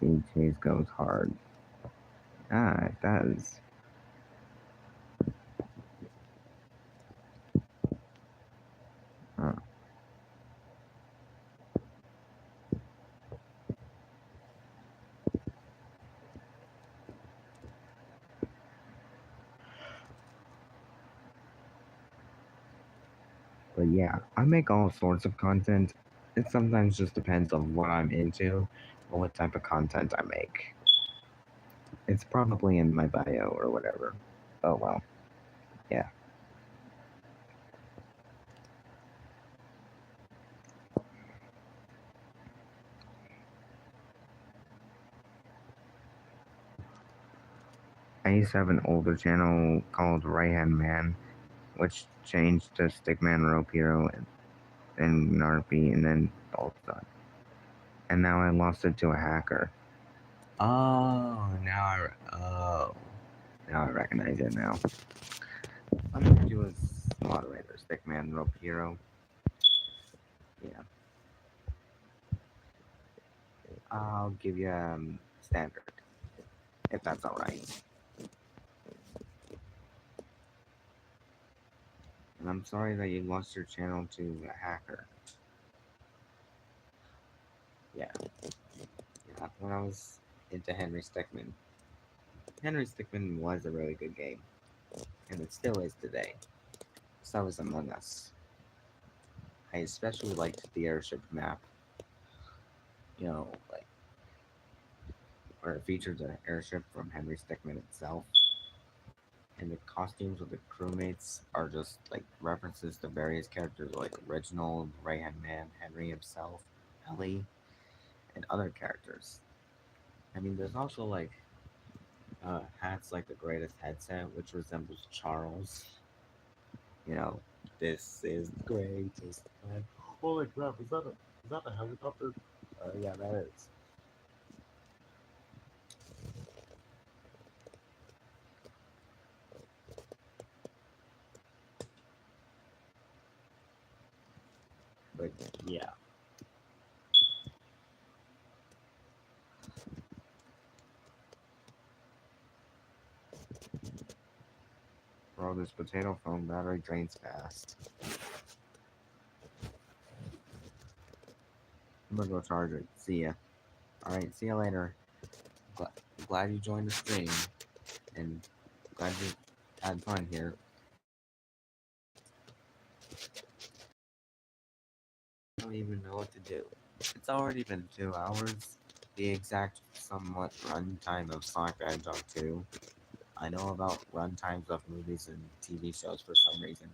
A: See, Chase goes hard. Ah, it does. Huh. But yeah, I make all sorts of content. It sometimes just depends on what I'm into or what type of content I make. It's probably in my bio or whatever.
B: Oh well. Yeah. I used to have an older channel called Right Hand Man, which changed to Stickman Rope Hero and Narpy and then Boltstone. And now I lost it to a hacker. Oh, now I recognize it now. I'm gonna do as moderator, Stickman Rope Hero. Yeah. I'll give you standard, if that's alright. And I'm sorry that you lost your channel to a hacker. Yeah. Yeah, when I was into Henry Stickmin. Henry Stickmin was a really good game. And it still is today. So is Among Us. I especially liked the airship map. You know, like where it features an airship from Henry Stickmin itself. And the costumes of the crewmates are just like references to various characters like Reginald, Right Hand Man, Henry himself, Ellie, and other characters. I mean, there's also like hats like the greatest headset, which resembles Charles. You know, this is the greatest man. Holy crap! Is that a helicopter? Yeah, that is. But yeah. Bro, this potato phone battery drains fast. I'm gonna go charge it. See ya. Alright, see you later. Glad you joined the stream. And glad you had fun here. I don't even know what to do. It's already been 2 hours. The exact somewhat runtime of Sonic the Hedgehog 2. I know about runtimes of movies and TV shows for some reason.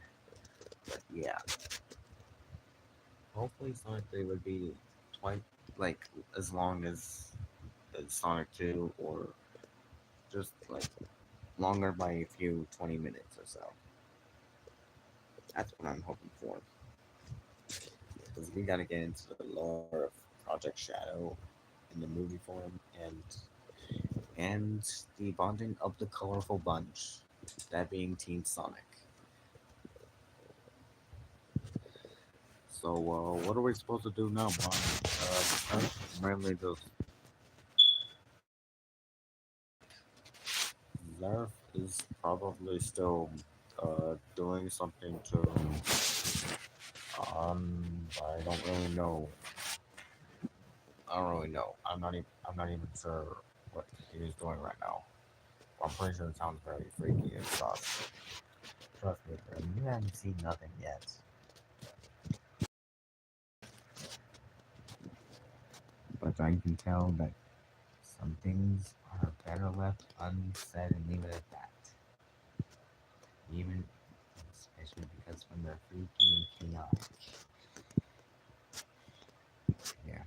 B: But yeah. Hopefully Sonic 3 would be twice like as long as Sonic 2 or just like longer by a few 20 minutes or so. That's what I'm hoping for. Because we gotta get into the lore of Project Shadow in the movie form and the bonding of the colorful bunch, that being Team Sonic. So, what are we supposed to do now, Mom? Mainly just Zarf is probably still doing something to I don't really know. I don't really know. I'm not even sure what he's doing right now. I'm pretty sure it sounds very freaky and sus. Trust me, friend, you haven't seen nothing yet. But I can tell that some things are better left unsaid and leave it at that. Even especially because when they're freaky and chaotic. Yeah.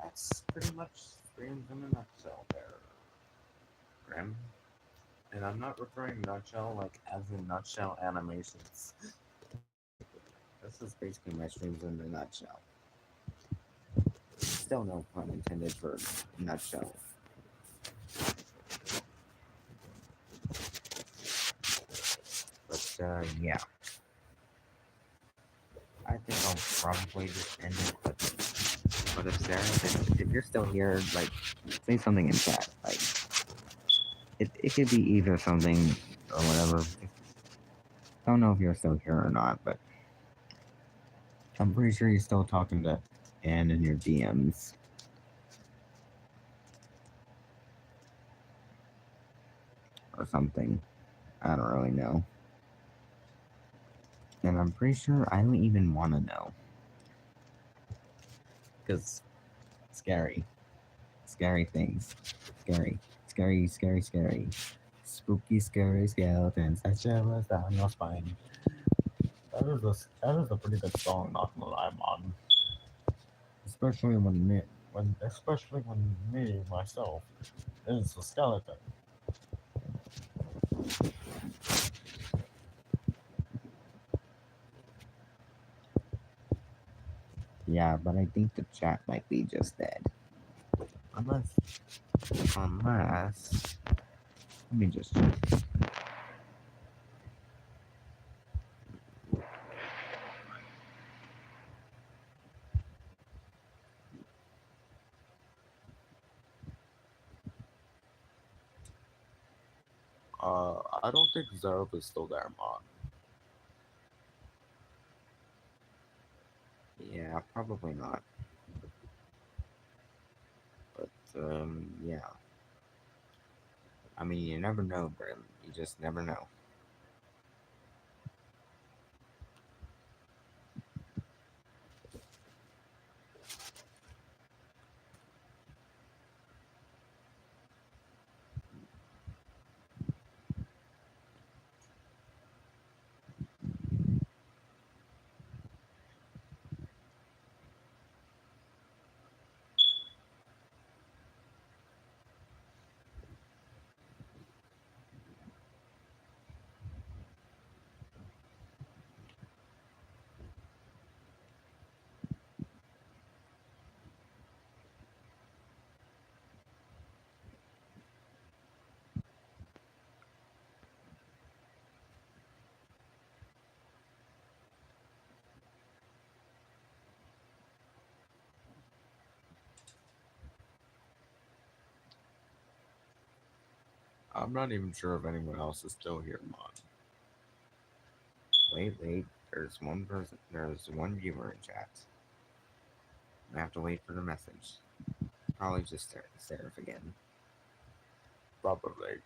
B: That's pretty much streams in a nutshell there. Grim. And I'm not referring nutshell like as in nutshell animations. This is basically my streams in a nutshell. Still no pun intended for nutshell. But yeah. I think I'll probably just end it. But if Sarah, if you're still here, like, say something in chat. Like, it could be either something or whatever. Don't know if you're still here or not, but I'm pretty sure you're still talking to Anne in your DMs. Or something. I don't really know. And I'm pretty sure I don't even want to know. Because scary. Scary things. Scary. Scary, scary, scary. Spooky, scary skeletons that shivers down your spine.
C: That is a pretty good song, not gonna lie, man. Especially when me myself is a skeleton.
B: Yeah, but I think the chat might be just dead. Unless, let me just check.
C: I don't think Zerb is still there, man.
B: Yeah, probably not. But yeah. I mean, you never know, Brim. You just never know.
C: I'm not even sure if anyone else is still here, man.
B: Wait. There's one person. There's one viewer in chat. I have to wait for the message. Probably just Seraph again.
C: Probably.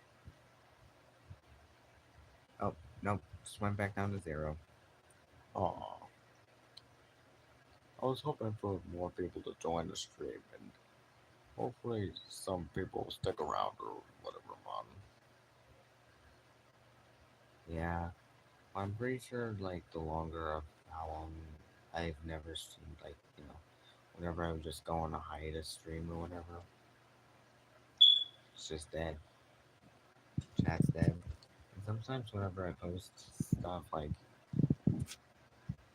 B: Oh, nope. Just went back down to 0.
C: Aw. I was hoping for more people to join the stream, and hopefully some people will stick around or whatever, man.
B: Yeah. I'm pretty sure, like, the longer of how long I've never seen, like, whenever I would just go on a hiatus stream or whatever, it's just dead. Chat's dead. And sometimes whenever I post stuff, like,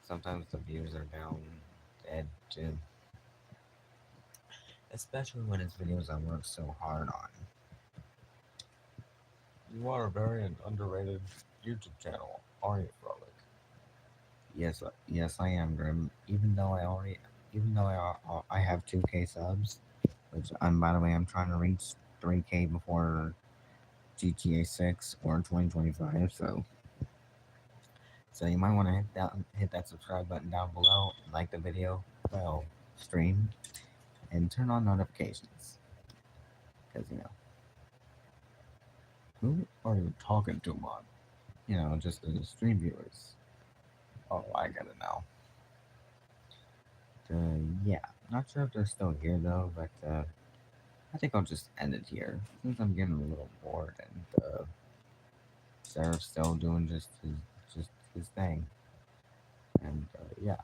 B: sometimes the views are down, dead too. Especially when it's videos I work so hard on.
C: You are a very underrated YouTube channel, aren't you, Frolic?
B: Yes, I am, Grim. Even though I have 2K subs, which by the way, I'm trying to reach 3K before GTA 6 or 2025. So you might want to hit that subscribe button down below, like the video, well, stream, and turn on notifications. Because
C: Who are you talking to, man?
B: just the stream viewers.
C: Oh, I get it now.
B: Yeah, not sure if they're still here though, but I think I'll just end it here since I'm getting a little bored and Seraph's still doing just his thing. And yeah.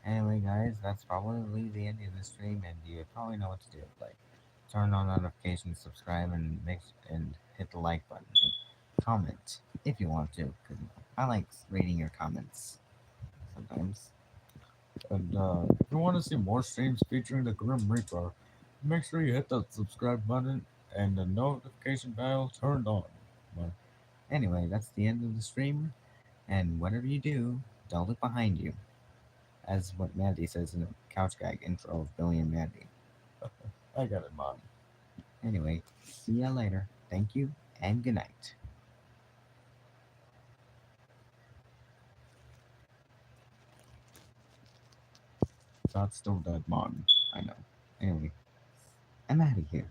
B: Anyway, guys, that's probably the end of the stream, and you probably know what to do. Like, turn on notifications, subscribe, and hit the like button. And comment if you want to, because I like reading your comments sometimes.
C: And if you want to see more streams featuring the Grim Reaper, make sure you hit that subscribe button and the notification bell turned on. man.
B: Anyway, that's the end of the stream, and whatever you do, don't look behind you. As what Mandy says in the couch gag intro of Billy and Mandy.
C: I get it, man.
B: Anyway, see ya later. Thank you, and good night.
C: That's still dead, man.
B: I know. Anyway, I'm out of here.